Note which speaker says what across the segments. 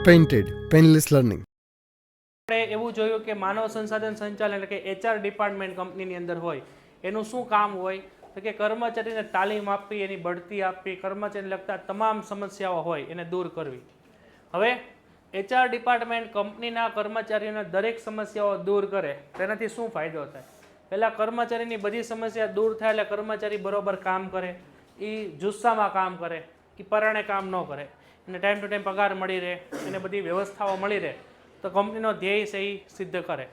Speaker 1: Painted painless learning.
Speaker 2: આપણે એવું જોયું કે માનવ સંસાધન સંચાલન એટલે કે HR ડિપાર્ટમેન્ટ કંપનીની અંદર હોય એનું શું કામ હોય તો કે કર્મચારીને તાલીમ આપવી, એની બઢતી આપવી, કર્મચારીને લગતા તમામ સમસ્યાઓ હોય એને દૂર કરવી. હવે HR ડિપાર્ટમેન્ટ કંપનીના કર્મચારીઓને દરેક સમસ્યાઓ દૂર કરે તેનાથી શું ફાયદો થાય? પહેલાં કર્મચારીની બધી સમસ્યા દૂર થાય એટલે કર્મચારી બરોબર કામ કરે, એ જુસ્સામાં કામ કરે, એ પરાણે કામ ન કરે, એને ટાઈમ ટુ ટાઈમ પગાર મળી રહે, એને બધી વ્યવસ્થાઓ મળી રહે તો કંપનીનો ધ્યેય છે એ સિદ્ધ કરે.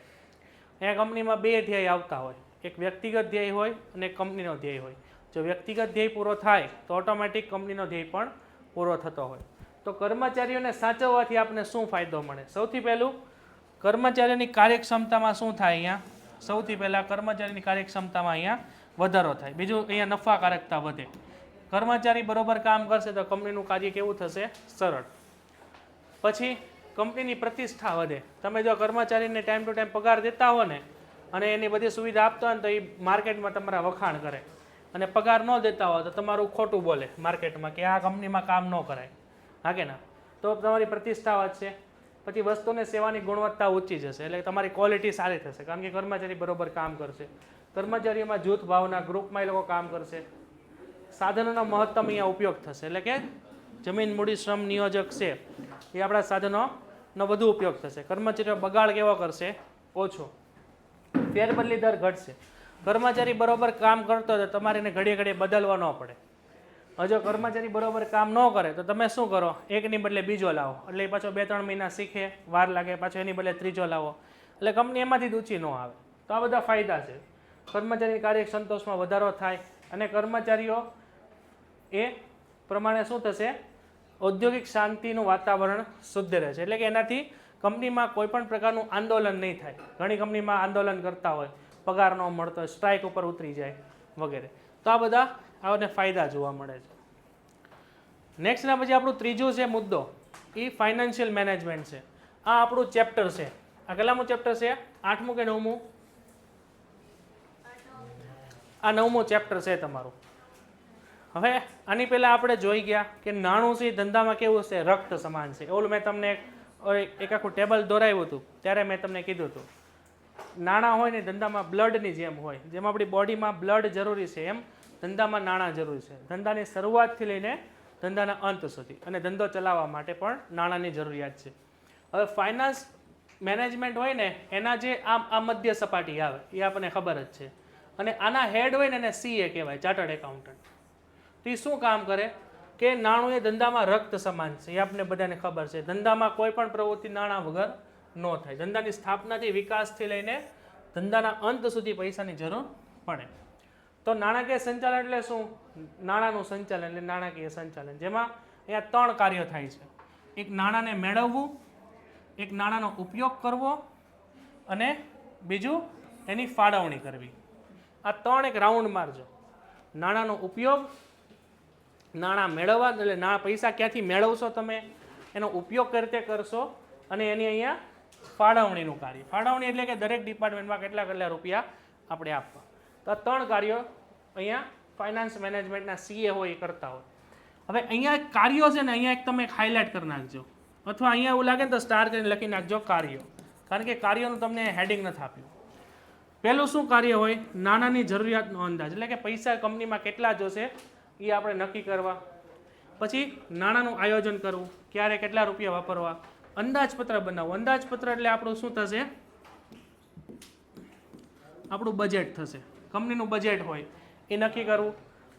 Speaker 2: અહીંયા કંપનીમાં બે ધ્યેય આવતા હોય, એક વ્યક્તિગત ધ્યેય હોય અને એક કંપનીનો ધ્યેય હોય. જો વ્યક્તિગત ધ્યેય પૂરો થાય તો ઓટોમેટિક કંપનીનો ધ્યેય પણ પૂરો થતો હોય. તો કર્મચારીઓને સાચવવાથી આપણને શું ફાયદો મળે? સૌથી પહેલું કર્મચારીઓની કાર્યક્ષમતામાં શું થાય? અહીંયા સૌથી પહેલાં કર્મચારીની કાર્યક્ષમતામાં અહીંયા વધારો થાય. બીજું અહીંયા નફાકારકતા વધે. કર્મચારી બરોબર કામ કરશે તો કંપનીનું કાર્ય કેવું થશે? સરળ. પછી કંપનીની પ્રતિષ્ઠા વધે. તમે જો કર્મચારીને ટાઈમ ટુ ટાઈમ પગાર દેતા હો ને અને એની બધી સુવિધા આપતા હોય ને તો એ માર્કેટમાં તમારા વખાણ કરે, અને પગાર ન દેતા હોય તો તમારું ખોટું બોલે માર્કેટમાં કે આ કંપનીમાં કામ ન કરાય, હા કે ના? તો તમારી પ્રતિષ્ઠા વધશે. પછી વસ્તુને સેવાની ગુણવત્તા ઊંચી જશે એટલે તમારી ક્વોલિટી સારી થશે, કારણ કે કર્મચારી બરોબર કામ કરશે. કર્મચારીઓમાં જૂથ ભાવના, ગ્રુપમાં એ લોકો કામ કરશે. સાધનોનો મહત્તમ અહીંયા ઉપયોગ થશે એટલે કે જમીન, મૂડી, શ્રમ, નિયોજક છે એ આપણા સાધનોનો વધુ ઉપયોગ થશે. કર્મચારીઓ બગાડ કેવો કરશે? ઓછો. ફેરબદલી દર ઘટશે. કર્મચારી બરોબર કામ કરતો હોય તો તમારે એને ઘડીએ ઘડીએ બદલવા ન પડે. જો કર્મચારી બરોબર કામ ન કરે તો તમે શું કરો? એકની બદલે બીજો લાવો એટલે એ પાછો 2-3 મહિના શીખે, વાર લાગે, પાછો એની બદલે ત્રીજો લાવો એટલે કંપની એમાંથી જ ઊંચી ન આવે. તો આ બધા ફાયદા છે. કર્મચારીની કાર્ય સંતોષમાં વધારો થાય અને કર્મચારીઓ એ પ્રમાણે શું થશે? ઔદ્યોગિક શાંતિનું વાતાવરણ શુદ્ધ રહે છે એટલે કે એનાથી કંપનીમાં કોઈ પણ પ્રકારનું આંદોલન નહીં થાય. ઘણી કંપનીમાં આંદોલન કરતા હોય, પગાર ન મળતો હોય, સ્ટ્રાઇક ઉપર ઉતરી જાય વગેરે. તો આ બધા આને ફાયદા જોવા મળે છે. નેક્સ્ટના પછી આપણું ત્રીજું છે મુદ્દો, એ ફાઇનાન્શિયલ મેનેજમેન્ટ છે. આ આપણું ચેપ્ટર છે. આ કેટલામું ચેપ્ટર છે? 8મું કે 9મું? આ 9મું ચેપ્ટર છે તમારું. હવે આની પહેલાં આપણે જોઈ ગયા કે નાણું છે ધંધામાં કેવું છે? રક્ત સમાન છે. ઓલું મેં તમને એક આખું ટેબલ દોરાવ્યું હતું ત્યારે મેં તમને કીધું હતું નાણાં હોય ને ધંધામાં બ્લડની જેમ હોય. જેમ આપણી બોડીમાં બ્લડ જરૂરી છે એમ ધંધામાં નાણાં જરૂરી છે. ધંધાની શરૂઆતથી લઈને ધંધાના અંત સુધી, અને ધંધો ચલાવવા માટે પણ નાણાંની જરૂરિયાત છે. હવે ફાઇનાન્સ મેનેજમેન્ટ હોય ને એના જે આ મધ્ય સપાટી આવે એ આપણને ખબર જ છે, અને આના હેડ હોય ને એને CA કહેવાય, ચાર્ટર્ડ એકાઉન્ટન્ટ. તો એ શું કામ કરે કે નાણું એ ધંધામાં રક્ત સમાન છે, એ આપણને બધાને ખબર છે. ધંધામાં કોઈ પણ પ્રવૃત્તિ નાણાં વગર ન થાય. ધંધાની સ્થાપનાથી વિકાસથી લઈને ધંધાના અંત સુધી પૈસાની જરૂર પડે. તો નાણાકીય સંચાલન એટલે શું? નાણાંનું સંચાલન એટલે નાણાકીય સંચાલન, જેમાં અહીંયા 3 કાર્યો થાય છે. એક નાણાંને મેળવવું, એક નાણાંનો ઉપયોગ કરવો, અને બીજું એની ફાળવણી કરવી. આ 3 એક રાઉન્ડ મારજો. નાણાંનો ઉપયોગ, નાણાં મેળવવા એટલે પૈસા ક્યાંથી મેળવશો તમે, એનો ઉપયોગ કઈ રીતે કરશો, અને એની અહીંયા ફાળવણીનું કાર્ય. ફાળવણી એટલે કે દરેક ડિપાર્ટમેન્ટમાં કેટલા કેટલા રૂપિયા આપણે આપવા. તો આ 3 કાર્યો અહીંયા ફાઇનાન્સ મેનેજમેન્ટના CA હોય એ કરતા હોય. હવે અહીંયા કાર્યો છે ને, અહીંયા એક તમે હાઇલાઇટ કરી નાખજો, અથવા અહીંયા એવું લાગે ને તો સ્ટાર કરીને લખી નાખજો કાર્યો, કારણ કે કાર્યોનું તમને હેડિંગ નથી આપ્યું. પહેલું શું કાર્ય હોય? નાણાંની જરૂરિયાતનો અંદાજ એટલે કે પૈસા કંપનીમાં કેટલા જોશે એ આપણે નક્કી કરવા. પછી નાણાંનું આયોજન કરવું, ક્યારે કેટલા રૂપિયા વાપરવા. અંદાજપત્ર બનાવવું. અંદાજપત્ર એટલે આપણું શું થશે? આપણું બજેટ થશે. કંપનીનું બજેટ હોય એ નક્કી કરવું.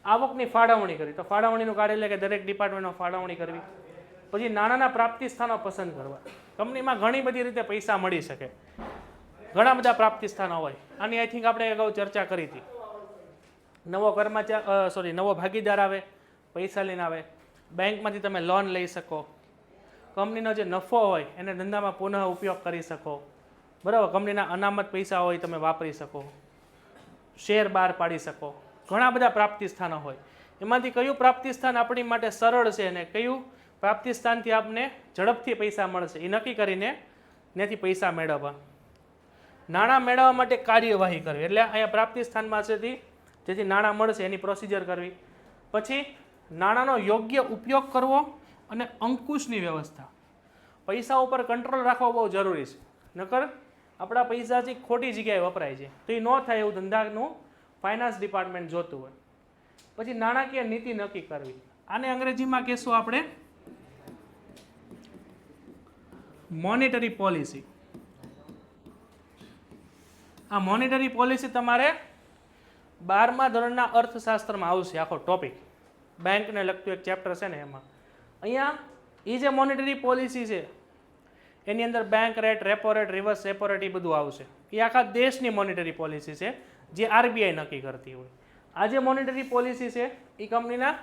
Speaker 2: આવકની ફાળવણી કરવી, તો ફાળવણીનું કાર્ય એટલે કે દરેક ડિપાર્ટમેન્ટમાં ફાળવણી કરવી. પછી નાણાંના પ્રાપ્તિ સ્થાનો પસંદ કરવા. કંપનીમાં ઘણી બધી રીતે પૈસા મળી શકે, ઘણા બધા પ્રાપ્તિ સ્થાનો હોય. આની આઈ થિંક આપણે અગાઉ ચર્ચા કરી હતી. નવો ભાગીદાર આવે, પૈસા લઈને આવે, બેંકમાંથી તમે લોન લઈ શકો, કંપનીનો જે નફો હોય એને ધંધામાં પુનઃ ઉપયોગ કરી શકો, બરાબર? કંપનીના અનામત પૈસા હોય તમે વાપરી શકો, શેર બહાર પાડી શકો. ઘણા બધા પ્રાપ્તિ સ્થાનો હોય. એમાંથી કયું પ્રાપ્તિ સ્થાન આપણી માટે સરળ છે અને કયું પ્રાપ્તિ સ્થાનથી આપને ઝડપથી પૈસા મળશે એ નક્કી કરીને ત્યાંથી પૈસા મેળવવા. નાણાં મેળવવા માટે કાર્યવાહી કરવી એટલે અહીંયા પ્રાપ્તિ સ્થાનમાં છેથી જેથી નાણાં મળશે એની પ્રોસિજર કરવી. પછી નાણાંનો યોગ્ય ઉપયોગ કરવો અને અંકુશની વ્યવસ્થા. પૈસા ઉપર કંટ્રોલ રાખવો બહુ જરૂરી છે, નકર આપણા પૈસા છે ખોટી જગ્યાએ વપરાય છે, તો એ ન થાય એવું ધંધાનું ફાઇનાન્સ ડિપાર્ટમેન્ટ જોતું હોય. પછી નાણાકીય નીતિ નક્કી કરવી, આને અંગ્રેજીમાં કહેશું આપણે મોનેટરી પોલિસી. આ મોનેટરી પોલિસી તમારે 12મા ધોરણના અર્થશાસ્ત્રમાં આવશે, આખો ટોપિક બેંકને લગતું એક ચેપ્ટર છે ને એમાં. અહીંયા એ જે મોનેટરી પોલિસી છે એની અંદર bank rate, repo rate, reverse repo rate એ બધું આવશે. એ આખા દેશની મોનેટરી પોલિસી છે જે આરબીઆઈ નક્કી કરતી હોય. આ જે મોનેટરી પોલિસી છે એ કંપનીના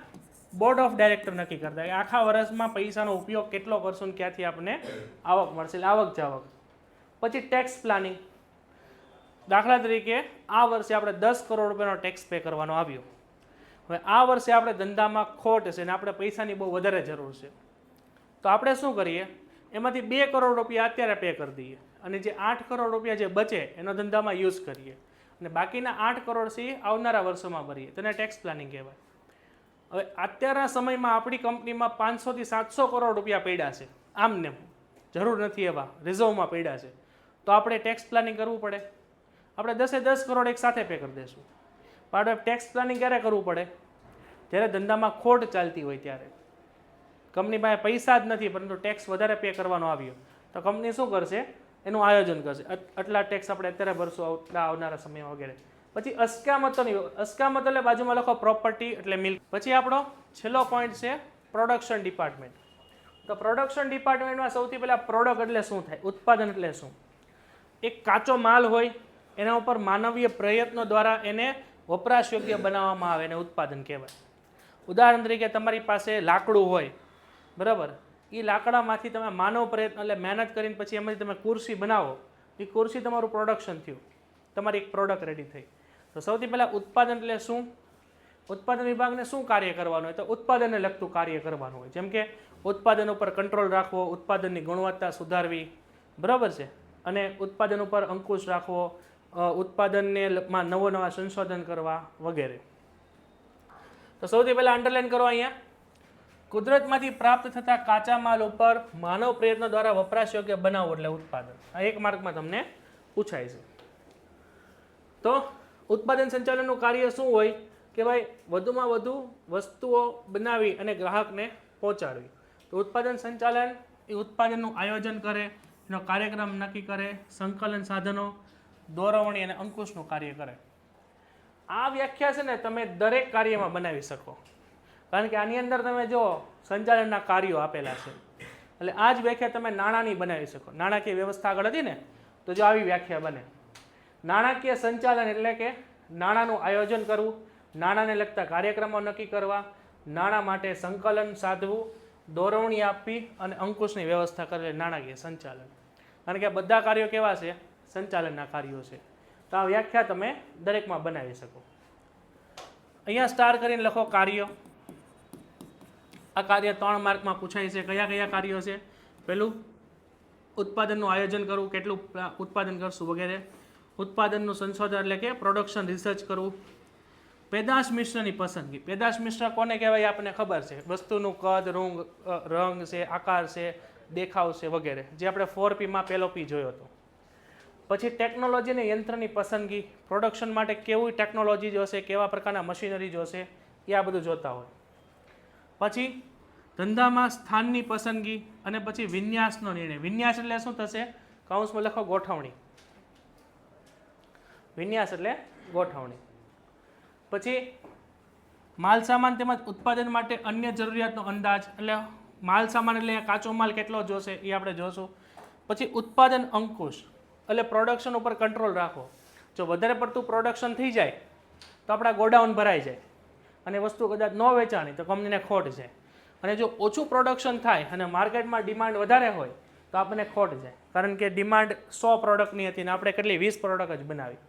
Speaker 2: બોર્ડ ઓફ ડાયરેક્ટર નક્કી કરતા હોય. આખા વર્ષમાં પૈસાનો ઉપયોગ કેટલો કરશું ને ક્યાંથી આપણને આવક મળશે, આવક જાવક. પછી ટેક્સ પ્લાનિંગ, દાખલા તરીકે આ વર્ષે આપણે 10 કરોડ રૂપિયાનો ટેક્સ પે કરવાનો આવ્યો. હવે આ વર્ષે આપણે ધંધામાં ખોટ છે ને આપણે પૈસાની બહુ વધારે જરૂર છે, તો આપણે શું કરીએ, એમાંથી 2 કરોડ રૂપિયા અત્યારે પે કરી દઈએ અને જે 8 કરોડ રૂપિયા જે બચે એનો ધંધામાં યુઝ કરીએ અને બાકીના 8 કરોડ છે આવનારા વર્ષોમાં ભરીએ, તેને ટેક્સ પ્લાનિંગ કહેવાય. હવે અત્યારના સમયમાં આપણી કંપનીમાં 500 થી 700 કરોડ રૂપિયા પડ્યા છે, આમને જરૂર નથી એવા રિઝર્વમાં પડ્યા છે, તો આપણે ટેક્સ પ્લાનિંગ કરવું પડે. આપણે 10 કરોડ એક સાથે પે કરી દઈશું. પણ આપણે ટેક્સ પ્લાનિંગ ક્યારે કરવું પડે, જ્યારે ધંધામાં ખોટ ચાલતી હોય ત્યારે. કંપની પાસે પૈસા જ નથી પરંતુ ટેક્સ વધારે પે કરવાનો આવ્યો, તો કંપની શું કરશે, એનું આયોજન કરશે, આટલા ટેક્સ આપણે અત્યારે ભરશું આવનારા સમયમાં વગેરે. પછી અસ્કામતોની, અસ્કામત એટલે બાજુમાં લખો પ્રોપર્ટી એટલે મિલ્ક. પછી આપણો છેલ્લો પોઈન્ટ છે પ્રોડક્શન ડિપાર્ટમેન્ટ. તો પ્રોડક્શન ડિપાર્ટમેન્ટમાં સૌથી પહેલાં પ્રોડક્ટ એટલે શું થાય, ઉત્પાદન એટલે શું. એક કાચો માલ હોય એના ઉપર માનવીય પ્રયત્નો દ્વારા એને વપરાશ યોગ્ય બનાવવામાં આવે એને ઉત્પાદન કહેવાય. ઉદાહરણ તરીકે તમારી પાસે લાકડું હોય, બરાબર, એ લાકડામાંથી તમે માનવ પ્રયત્ન એટલે મહેનત કરીને પછી એમાંથી તમે ખુરશી બનાવો, એ ખુરશી તમારું પ્રોડક્શન થયું, તમારી એક પ્રોડક્ટ રેડી થઈ. તો સૌથી પહેલાં ઉત્પાદન એટલે શું, ઉત્પાદન વિભાગને શું કાર્ય કરવાનું હોય, તો ઉત્પાદનને લગતું કાર્ય કરવાનું હોય. જેમ કે ઉત્પાદન ઉપર કંટ્રોલ રાખવો, ઉત્પાદનની ગુણવત્તા સુધારવી, બરાબર છે, અને ઉત્પાદન ઉપર અંકુશ રાખવો, ઉત્પાદનમાં નવા સંશોધન કરવા વગેરે. તો સૌથી પહેલાં અંડરલાઈન કરો અહીંયા, કુદરતમાંથી પ્રાપ્ત થતા કાચા માલ ઉપર માનવ પ્રયત્નો દ્વારા વપરાશ યોગ્ય બનાવવું એટલે ઉત્પાદન. આ એક માર્કમાં તમને પૂછાય છે. તો ઉત્પાદન સંચાલનનું કાર્ય શું હોય કે ભાઈ વધુમાં વધુ વસ્તુઓ બનાવી અને ગ્રાહકને પહોંચાડવી. તો ઉત્પાદન સંચાલન એ ઉત્પાદનનું આયોજન કરે, એનો કાર્યક્રમ નક્કી કરે, સંકલન સાધનો, દોરવણી અને અંકુશનું કાર્ય કરે. આ વ્યાખ્યા છે ને તમે દરેક કાર્યમાં બનાવી શકો, કારણ કે આની અંદર તમે જો સંચાલનના કાર્યો આપેલા છે, એટલે આ જ વ્યાખ્યા તમે નાણાંની બનાવી શકો. નાણાકીય વ્યવસ્થા આગળ હતી ને, તો જો આવી વ્યાખ્યા બને. નાણાકીય સંચાલન એટલે કે નાણાંનું આયોજન કરવું, નાણાંને લગતા કાર્યક્રમો નક્કી કરવા, નાણાં માટે સંકલન સાધવું, દોરવણી આપવી અને અંકુશની વ્યવસ્થા કરે નાણાકીય સંચાલન. કારણ કે આ બધા કાર્યો કેવા છે, સંચાલનના કાર્યો છે. તો આ વ્યાખ્યા તમે દરેકમાં બનાવી શકો. અહીંયા સ્ટાર કરીને લખો કાર્યો. આ કાર્ય 3 માર્કમાં પૂછાય છે. કયા કયા કાર્યો છે? પહેલું ઉત્પાદનનું આયોજન કરવું, કેટલું ઉત્પાદન કરશું વગેરે. ઉત્પાદનનું સંશોધન એટલે કે પ્રોડક્શન રિસર્ચ કરવું. પેદાશ મિશ્રની પસંદગી. પેદાશ મિશ્ર કોને કહેવાય આપણને ખબર છે, વસ્તુનું કદ, રંગ છે, આકાર છે, દેખાવ છે વગેરે, જે આપણે 4Pમાં પહેલો P જોયો હતો. પછી ટેકનોલોજી અને યંત્રની પસંદગી, પ્રોડક્શન માટે કેવી ટેકનોલોજી જોશે, કેવા પ્રકારના મશીનરી જોશે, એ આ બધું જોતા હોય. પછી ધંધામાં સ્થાનની પસંદગી અને પછી વિન્યાસનો નિર્ણય. વિન્યાસ એટલે શું થશે, કૌંસમાં લખો ગોઠવણી. વિન્યાસ એટલે ગોઠવણી. પછી માલ સામાન તેમજ ઉત્પાદન માટે અન્ય જરૂરિયાતનો અંદાજ, એટલે માલ સામાન એટલે કાચો માલ કેટલો જોશે એ આપણે જોશું. પછી ઉત્પાદન અંકુશ એટલે પ્રોડક્શન ઉપર કંટ્રોલ રાખો. જો વધારે પડતું પ્રોડક્શન થઈ જાય તો આપણા ગોડાઉન ભરાઈ જાય અને વસ્તુ કદાચ ન વેચાણી તો કંપનીને ખોટ જાય. અને જો ઓછું પ્રોડક્શન થાય અને માર્કેટમાં ડિમાન્ડ વધારે હોય તો આપણને ખોટ જાય, કારણ કે ડિમાન્ડ 100 પ્રોડક્ટની હતી ને આપણે કેટલી 20 પ્રોડક્ટ જ બનાવી,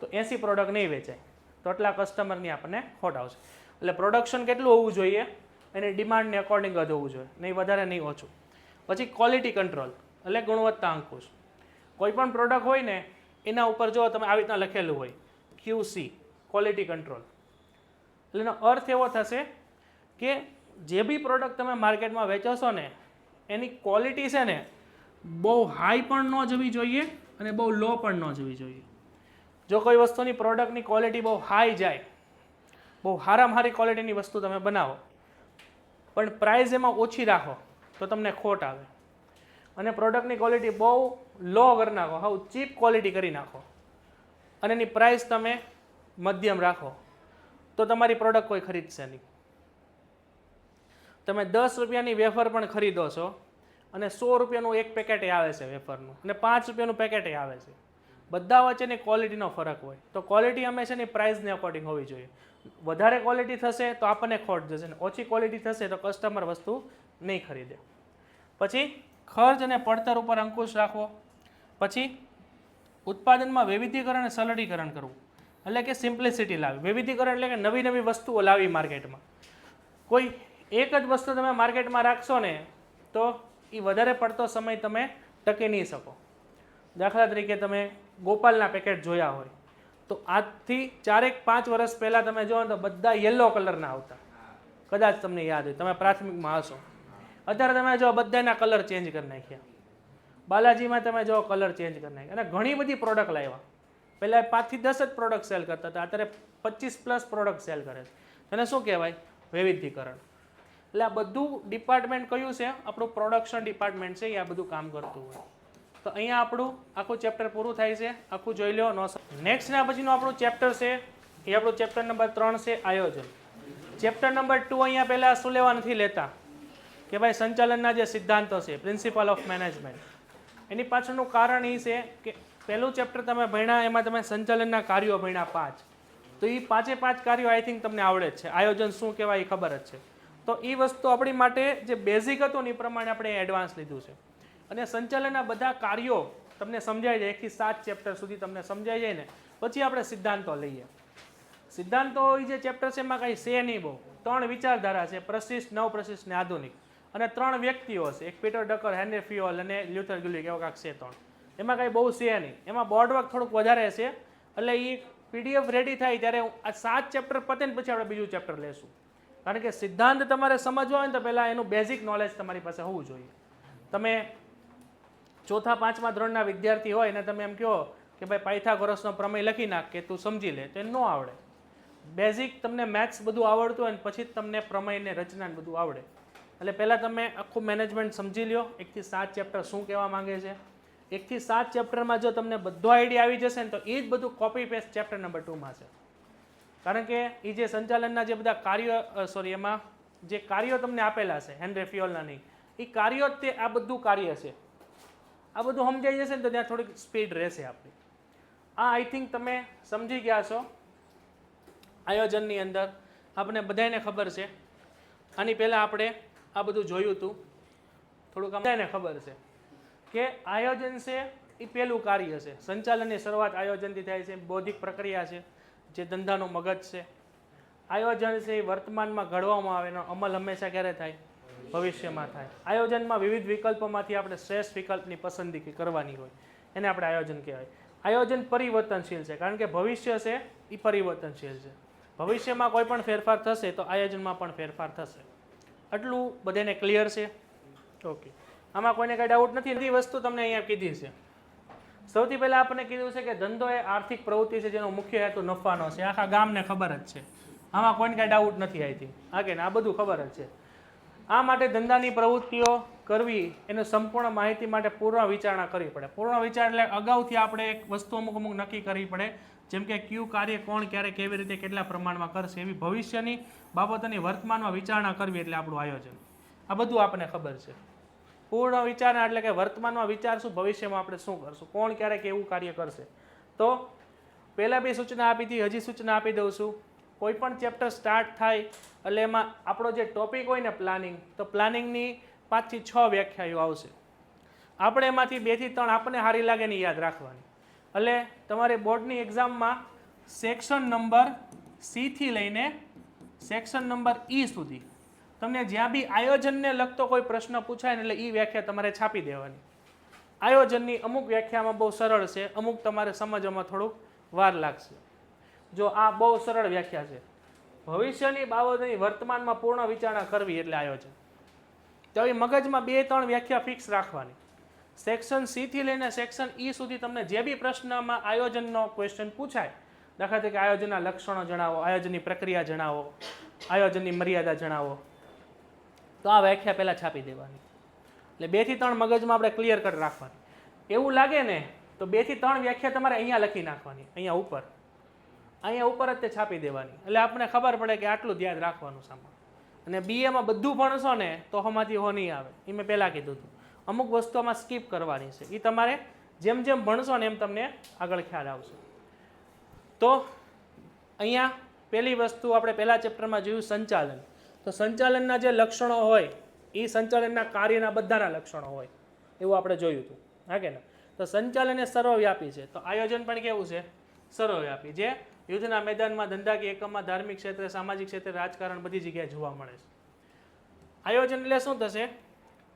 Speaker 2: તો 80 પ્રોડક્ટ નહીં વેચાય, તો એટલા કસ્ટમરની આપણને ખોટ આવશે. એટલે પ્રોડક્શન કેટલું હોવું જોઈએ, એની ડિમાન્ડને અકોર્ડિંગ જ હોવું જોઈએ, નહીં વધારે નહીં ઓછું. પછી ક્વોલિટી કંટ્રોલ એટલે ગુણવત્તા અંકુશ. કોઈ પણ પ્રોડક્ટ હોય ને એના ઉપર જો તમે આવી રીતના લખેલું હોય QC, ક્વોલિટી કંટ્રોલ, એટલે એનો અર્થ એવો થશે કે જે બી પ્રોડક્ટ તમે માર્કેટમાં વેચો છો ને એની ક્વોલિટી છે ને બહુ હાઈ પણ ન જવી જોઈએ અને બહુ લો પણ ન જવી જોઈએ. જો કોઈ વસ્તુની પ્રોડક્ટની ક્વોલિટી બહુ હાઈ જાય, બહુ સારામાં સારી ક્વોલિટીની વસ્તુ તમે બનાવો પણ પ્રાઇસ એમાં ઓછી રાખો તો તમને ખોટ આવે. અને પ્રોડક્ટની ક્વોલિટી બહુ લો કરી નાખો, હાવ ચીપ ક્વોલિટી કરી નાખો અને એની પ્રાઇસ તમે મધ્યમ રાખો તો તમારી પ્રોડક્ટ કોઈ ખરીદશે નહીં. તમે 10 રૂપિયાની વેફર પણ ખરીદો છો અને 100 રૂપિયાનું એક પેકેટ આવે છે વેફરનું અને 5 રૂપિયાનું પેકેટ આવે છે. બધા વચ્ચેની ક્વોલિટીનો ફરક હોય. તો ક્વોલિટી હંમેશાની પ્રાઇસને અકોર્ડિંગ હોવી જોઈએ. વધારે ક્વોલિટી થશે તો આપણને ખોટ જશે અને ઓછી ક્વોલિટી થશે તો કસ્ટમર વસ્તુ નહીં ખરીદે. પછી ખર્ચ અને પડતર ઉપર અંકુશ રાખવો. પછી ઉત્પાદનમાં વૈવિધ્યકરણ અને સરળીકરણ કરવું, એટલે કે સિમ્પ્લિસિટી લાવી. વૈવિધ્યકરણ એટલે કે નવી નવી વસ્તુઓ લાવી માર્કેટમાં. કોઈ એક જ વસ્તુ તમે માર્કેટમાં રાખશો ને તો એ વધારે પડતો સમય તમે ટકી નહીં શકો. દાખલા તરીકે તમે ગોપાલના પેકેટ જોયા હોય તો આજથી 4-5 વર્ષ પહેલાં તમે જુઓ તો બધા યલો કલરના આવતા, કદાચ તમને યાદ હોય, તમે પ્રાથમિકમાં હશો. અત્યારે તમે જો બધાના કલર ચેન્જ કરી નાખ્યા. બાલાજીમાં તમે જો કલર ચેન્જ કરી નાખ્યા અને ઘણી બધી પ્રોડક્ટ લાવ્યા. પહેલાં 5 થી 10 જ પ્રોડક્ટ સેલ કરતા હતા, અત્યારે 25+ પ્રોડક્ટ સેલ કરે છે. તેને શું કહેવાય? વૈવિધ્યકરણ. એટલે આ બધું ડિપાર્ટમેન્ટ કયું છે? આપણું પ્રોડક્શન ડિપાર્ટમેન્ટ છે, એ આ બધું કામ કરતું હોય. તો અહીંયા આપણું આખું ચેપ્ટર પૂરું થાય છે. આખું જોઈ લો. નેક્સ્ટના પછીનું આપણું ચેપ્ટર છે એ આપણું ચેપ્ટર નંબર 3 છે, આયોજન. ચેપ્ટર નંબર 2 અહીંયા પહેલાં શું લેવા નથી લેતા કે ભાઈ સંચાલનના જે સિદ્ધાંતો છે, પ્રિન્સિપલ ઓફ મેનેજમેન્ટ. એની પાછળનું કારણ એ છે કે પહેલું ચેપ્ટર તમે ભણ્યા એમાં તમે સંચાલનના કાર્યો ભણ્યા 5. તો એ 5 કાર્યો આઈ થિંક તમને આવડે જ છે. આયોજન શું કહેવાય એ ખબર જ છે. તો એ વસ્તુ આપણી માટે જે બેઝિક હતું ને એ પ્રમાણે આપણે એડવાન્સ લીધું છે. અને સંચાલનના બધા કાર્યો તમને સમજાઈ જાય, 1 થી 7 ચેપ્ટર સુધી તમને સમજાઈ જાય ને પછી આપણે સિદ્ધાંતો લઈએ. સિદ્ધાંતો એ જે ચેપ્ટર છે એમાં કંઈ છે નહીં બહુ. 3 વિચારધારા છે, પ્રશિષ્ટ, નવપ્રશિષ્ટ ને આધુનિક. અને 3 વ્યક્તિઓ છે, એક પીટર ડકર, હેનરી ફિયોલ અને લ્યુથર ગિલરી, એવા કાંઈક છે 3. એમાં કંઈ બહુ છે નહીં. એમાં બોર્ડ વર્ક થોડુંક વધારે છે. એટલે એ PDF રેડી થાય ત્યારે આ 7 ચેપ્ટર પતે ને પછી આપણે બીજું ચેપ્ટર લેશું. કારણ કે સિદ્ધાંત તમારે સમજવા હોય ને તો પહેલાં એનું બેઝિક નોલેજ તમારી પાસે હોવું જોઈએ. તમે 4થા 5મા ધોરણના વિદ્યાર્થી હોય ને તમે એમ કહો કે ભાઈ પાયથાગોરસનો પ્રમેય લખી નાખ કે તું સમજી લે, તો એ ન આવડે. બેઝિક તમને મેથ્સ બધું આવડતું હોય ને પછી તમને પ્રમેયને રચના બધું આવડે. એટલે પહેલાં તમે આખું મેનેજમેન્ટ સમજી લો. 1 થી 7 ચેપ્ટર શું કહેવા માંગે છે. 1 થી 7 ચેપ્ટરમાં જો તમને બધો આઈડિયા આવી જશે ને તો એ જ બધું કોપી પેસ્ટ ચેપ્ટર નંબર 2માં છે. કારણ કે એ જે સંચાલનના જે બધા કાર્યો એમાં જે કાર્યો તમને આપેલા છે હેનરી ફિયોલના નહીં, એ કાર્યો જ તે આ બધું કાર્ય છે. આ બધું સમજાઈ જશે ને તો ત્યાં થોડીક સ્પીડ રહેશે આપણી. આ આઈ થિંક તમે સમજી ગયા છો. આયોજનની અંદર આપણે બધાને ખબર છે. આની પહેલાં આપણે આ બધું જોયું હતું. થોડુંક બધાને ખબર છે કે આયોજન છે એ પહેલું કાર્ય છે. સંચાલનની શરૂઆત આયોજનથી થાય છે. બૌદ્ધિક પ્રક્રિયા છે જે ધંધાનું મગજ છે. આયોજન છે એ વર્તમાનમાં ઘડવામાં આવે, એનો અમલ હંમેશા ક્યારે થાય? ભવિષ્યમાં થાય. આયોજનમાં વિવિધ વિકલ્પોમાંથી આપણે શ્રેષ્ઠ વિકલ્પની પસંદગી કરવાની હોય, એને આપણે આયોજન કહેવાય. આયોજન પરિવર્તનશીલ છે કારણ કે ભવિષ્ય છે એ પરિવર્તનશીલ છે. ભવિષ્યમાં કોઈ પણ ફેરફાર થશે તો આયોજનમાં પણ ફેરફાર થશે. આટલું બધાને ક્લિયર છે? ઓકે. આમાં કોઈને કાંઈ ડાઉટ નથી? બધી વસ્તુ તમને અહીંયા કીધી છે. સૌથી પહેલાં આપણને કીધું છે કે ધંધો એ આર્થિક પ્રવૃત્તિ છે જેનો મુખ્ય હેતુ નફાનો છે. આખા ગામને ખબર જ છે. આમાં કોઈને કાંઈ ડાઉટ નથી આવી. હા કે આ બધું ખબર જ છે. આ માટે ધંધાની પ્રવૃત્તિઓ કરવી એને સંપૂર્ણ માહિતી માટે પૂર્ણ વિચારણા કરવી પડે. પૂર્ણ વિચાર એટલે અગાઉથી આપણે એક વસ્તુ અમુક નક્કી કરવી પડે, જેમ કે કયું કાર્ય કોણ ક્યારે કેવી રીતે કેટલા પ્રમાણમાં કરશે, એવી ભવિષ્યની બાબતોની વર્તમાનમાં વિચારણા કરવી એટલે આપણું આયોજન. આ બધું આપણને ખબર છે. પૂર્ણ વિચારણા એટલે કે વર્તમાનમાં વિચારશું, ભવિષ્યમાં આપણે શું કરશું, કોણ ક્યારે કેવું કાર્ય કરશે. તો પહેલાં 2 સૂચના આપી હતી, હજી સૂચના આપી દઉં છું. કોઈ પણ ચેપ્ટર સ્ટાર્ટ થાય એટલે એમાં આપણો જે ટોપિક હોય ને પ્લાનિંગ, તો પ્લાનિંગની 5 થી 6 વ્યાખ્યાઓ આવશે. આપણે એમાંથી 2 થી 3 આપણને સારી લાગે ને યાદ રાખવાની. એટલે તમારે બોર્ડની એક્ઝામમાં સેક્શન નંબર C થી લઈને સેક્શન નંબર E સુધી તમને જ્યાં બી આયોજનને લગતો કોઈ પ્રશ્ન પૂછાય ને એટલે એ વ્યાખ્યા તમારે છાપી દેવાની. આયોજનની અમુક વ્યાખ્યામાં બહુ સરળ છે, અમુક તમારે સમજવામાં થોડુંક વાર લાગશે. જો આ બહુ સરળ વ્યાખ્યા છે. ભવિષ્યની બાબતોની વર્તમાનમાં પૂર્ણ વિચારણા કરવી એટલે આયોજન. તો એ મગજમાં 2-3 વ્યાખ્યા ફિક્સ રાખવાની. સેક્શન સી થી લઈને સેક્શન ઈ સુધી તમને જે બી પ્રશ્નમાં આયોજનનો ક્વેશ્ચન પૂછાય, દાખલા તરીકે આયોજનના લક્ષણો જણાવો, આયોજનની પ્રક્રિયા જણાવો, આયોજનની મર્યાદા જણાવો, તો આ વ્યાખ્યા પહેલાં છાપી દેવાની. એટલે 2 થી 3 મગજમાં આપણે ક્લિયર કટ રાખવાની. એવું લાગે ને તો 2 થી 3 વ્યાખ્યા તમારે અહીંયા લખી નાખવાની, અહીંયા ઉપર જ તે છાપી દેવાની. એટલે આપણને ખબર પડે કે આટલું ધ્યાન રાખવાનું સામાન. અને બીએમાં બધું ભણશો ને તો હમાંથી હો નહીં આવે. એ મેં પહેલાં કીધું હતું. અમુક વસ્તુઓમાં સ્કીપ કરવાની છે. એ તમારે જેમ જેમ ભણશો ને એમ તમને આગળ ખ્યાલ આવશે. તો અહીંયા પહેલી વસ્તુ આપણે પહેલા ચેપ્ટરમાં જોયું સંચાલન. તો સંચાલનના જે લક્ષણો હોય એ સંચાલનના કાર્યના બધાના લક્ષણો હોય એવું આપણે જોયું હતું, હા કે ના? તો સંચાલન એ સર્વવ્યાપી છે. તો આયોજન પણ કેવું છે? સર્વવ્યાપી, જે યુદ્ધના મેદાનમાં, ધંધાકીય એકમમાં, ધાર્મિક ક્ષેત્રે, સામાજિક ક્ષેત્રે, રાજકારણ બધી જગ્યાએ જોવા મળે છે. આયોજન એટલે શું થશે?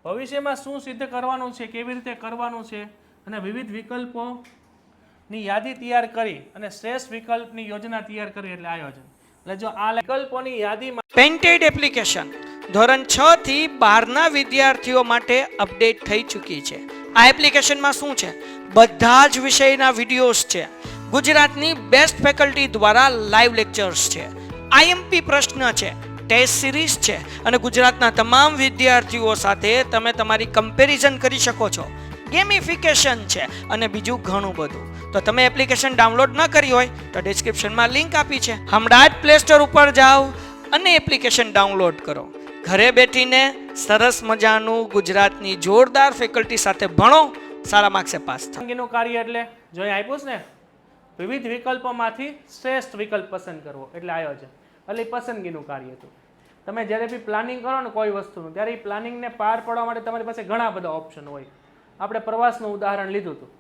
Speaker 2: ભવિષ્યમાં શું સિદ્ધ કરવાનું છે, કેવી રીતે કરવાનું છે, અને વિવિધ વિકલ્પોની યાદી તૈયાર કરી અને શ્રેષ્ઠ વિકલ્પની યોજના તૈયાર કરવી એટલે આયોજન. એટલે જો આ વિકલ્પોની યાદીમાં
Speaker 1: પેન્ટેડ એપ્લિકેશન ધોરણ 6 થી 12ના વિદ્યાર્થીઓ માટે અપડેટ થઈ ચૂકી છે. આ એપ્લિકેશનમાં શું છે? બધા જ વિષયના વિડીયોઝ છે. ગુજરાતની બેસ્ટ ફેકલ્ટી દ્વારા લાઈવ લેક્ચર્સ છે. આઈએમપી પ્રશ્ન છે, ટેસ્ટ સિરીઝ છે, અને ગુજરાતના તમામ વિદ્યાર્થીઓ સાથે તમે તમારી કમ્પેરિઝન કરી શકો છો. ગેમિફિકેશન છે અને બીજું ઘણું બધું. તો તમે એપ્લિકેશન ડાઉનલોડ ન કરી હોય તો ડિસ્ક્રિપ્શનમાં લિંક આપી છે. હમણાં જ પ્લે સ્ટોર ઉપર જાઓ અને એપ્લિકેશન ડાઉનલોડ કરો. ઘરે બેઠીને સરસ મજાનું ગુજરાતની જોરદાર ફેકલ્ટી સાથે ભણો, સારા માર્ક્સે પાસ થાઓ.
Speaker 2: પસંદગીનું કાર્ય એટલે જો અહીં આપ્યું છે ને, વિવિધ વિકલ્પોમાંથી શ્રેષ્ઠ વિકલ્પ પસંદ કરવો એટલે આયોજન. એટલે પસંદગીનું કાર્ય હતું. તમે જ્યારે બી પ્લાનિંગ કરો ને કોઈ વસ્તુનું, ત્યારે એ પ્લાનિંગને પાર પાડવા માટે તમારી પાસે ઘણા બધા ઓપ્શન હોય. આપણે પ્રવાસનું ઉદાહરણ લીધું હતું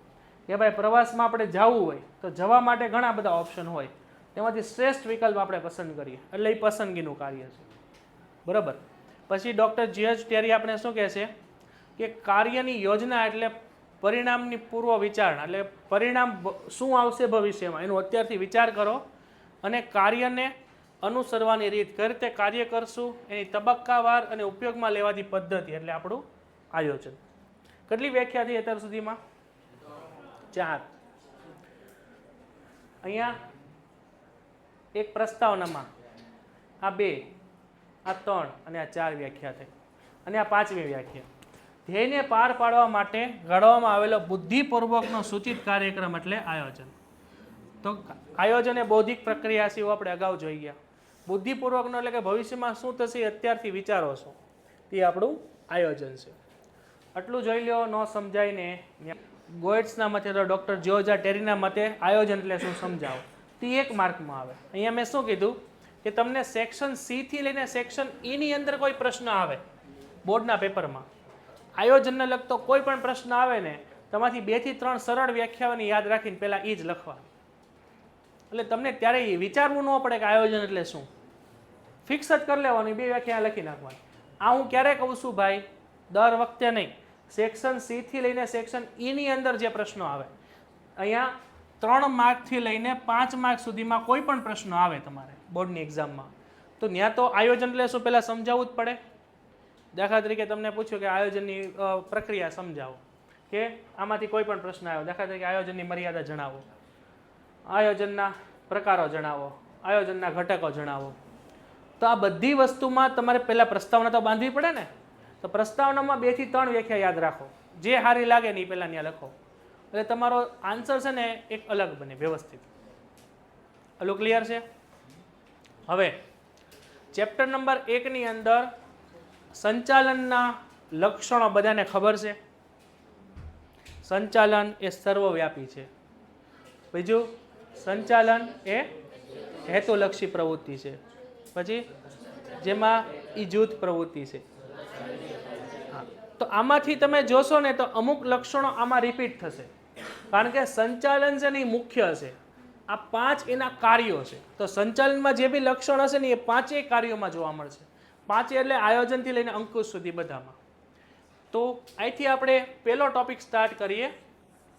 Speaker 2: કે ભાઈ પ્રવાસમાં આપણે જવું હોય તો જવા માટે ઘણા બધા ઓપ્શન હોય, તેમાંથી શ્રેષ્ઠ વિકલ્પ આપણે પસંદ કરીએ એટલે એ પસંદગીનું કાર્ય છે. બરાબર. પછી ડૉક્ટર જીએચ ટેરી આપણે શું કહે છે કે કાર્યની યોજના એટલે પરિણામની પૂર્વ વિચારણા. એટલે પરિણામ શું આવશે ભવિષ્યમાં એનું અત્યારથી વિચાર કરો અને કાર્યને અનુસરવાની રીત, કઈ રીતે કાર્ય કરશું એની તબક્કાવાર અને ઉપયોગમાં લેવાતી પદ્ધતિ એટલે આપણું આયોજન. કેટલી વ્યાખ્યા થઈ અત્યાર સુધીમાં? 4. અહીંયા એક પ્રસ્તાવનામાં આ 2, આ 3 અને આ 4 વ્યાખ્યા થઈ, અને આ 5મી વ્યાખ્યા. ધ્યેયને પાર પાડવા માટે ઘડવામાં આવેલો બુદ્ધિપૂર્વકનો સૂચિત કાર્યક્રમ એટલે આયોજન. તો આયોજન એ બૌદ્ધિક પ્રક્રિયા છે એવું આપણે અગાઉ જોઈ ગયા. બુદ્ધિપૂર્વકનો એટલે કે ભવિષ્યમાં શું થશે એ અત્યારથી વિચારો છો, તે આપણું આયોજન છે. આટલું જોઈ લો. ન સમજાય ને ગોયટ્સના મતે, તો ડૉક્ટર જ્યોર્જ ટેરીના મતે આયોજન એટલે શું સમજાવો, તે 1 માર્કમાં આવે. અહીંયા મેં શું કીધું કે તમને સેક્શન સી થી લઈને સેક્શન ઈની અંદર કોઈ પ્રશ્ન આવે બોર્ડના પેપરમાં, આયોજનને લગતો કોઈ પણ પ્રશ્ન આવે ને, તમારી 2 થી 3 સરળ વ્યાખ્યાઓની યાદ રાખીને પહેલાં એ જ લખવા. એટલે તમને ત્યારે એ વિચારવું ન પડે કે આયોજન એટલે શું. ફિક્સ જ કરી લેવાનું, 2 વ્યાખ્યા લખી નાખવાની. આ હું ક્યારે કહું છું ભાઈ? દર વખતે નહીં. સેક્શન સી થી લઈને સેક્શન ઈની અંદર જે પ્રશ્નો આવે, અહીંયા 3 માર્કથી લઈને 5 માર્ક સુધીમાં કોઈ પણ પ્રશ્નો આવે તમારે બોર્ડની એક્ઝામમાં, તો ત્યાં તો આયોજન એટલે શું પહેલાં સમજાવવું જ પડે. દાખલા તરીકે તમને પૂછ્યું કે આયોજનની પ્રક્રિયા સમજાવો, કે આમાંથી કોઈ પણ પ્રશ્ન આવ્યો, દાખલા તરીકે આયોજનની મર્યાદા જણાવો, આયોજનના પ્રકારો જણાવો, આયોજનના ઘટકો જણાવો. તો આ બધી વસ્તુમાં તમારે પહેલાં પ્રસ્તાવના તો બાંધવી પડે ને. તો પ્રસ્તાવનામાં 2 થી 3 વ્યાખ્યા યાદ રાખો, જે સારી લાગે ને એ પહેલાં ત્યાં લખો, એટલે તમારો આન્સર છે ને એક અલગ બને, વ્યવસ્થિત. હલો, ક્લિયર છે? હવે ચેપ્ટર નંબર 1ની અંદર સંચાલનના લક્ષણો બધાને ખબર છે. સંચાલન એ સર્વવ્યાપી છે. બીજું, સંચાલન એ હેતુલક્ષી પ્રવૃત્તિ છે. પછી જેમાં એ જૂથ પ્રવૃત્તિ છે. તો આમાંથી તમે જોશો ને તો અમુક લક્ષણો આમાં રિપીટ થશે, કારણ કે સંચાલન છે ને એ મુખ્ય છે. આ 5 એના કાર્યો છે. તો સંચાલનમાં જે બી લક્ષણ હશે ને એ 5 કાર્યોમાં જોવા મળશે. 5 એટલે આયોજનથી લઈને અંકુશ સુધી બધામાં. તો અહીંથી આપણે પહેલો ટોપિક સ્ટાર્ટ કરીએ,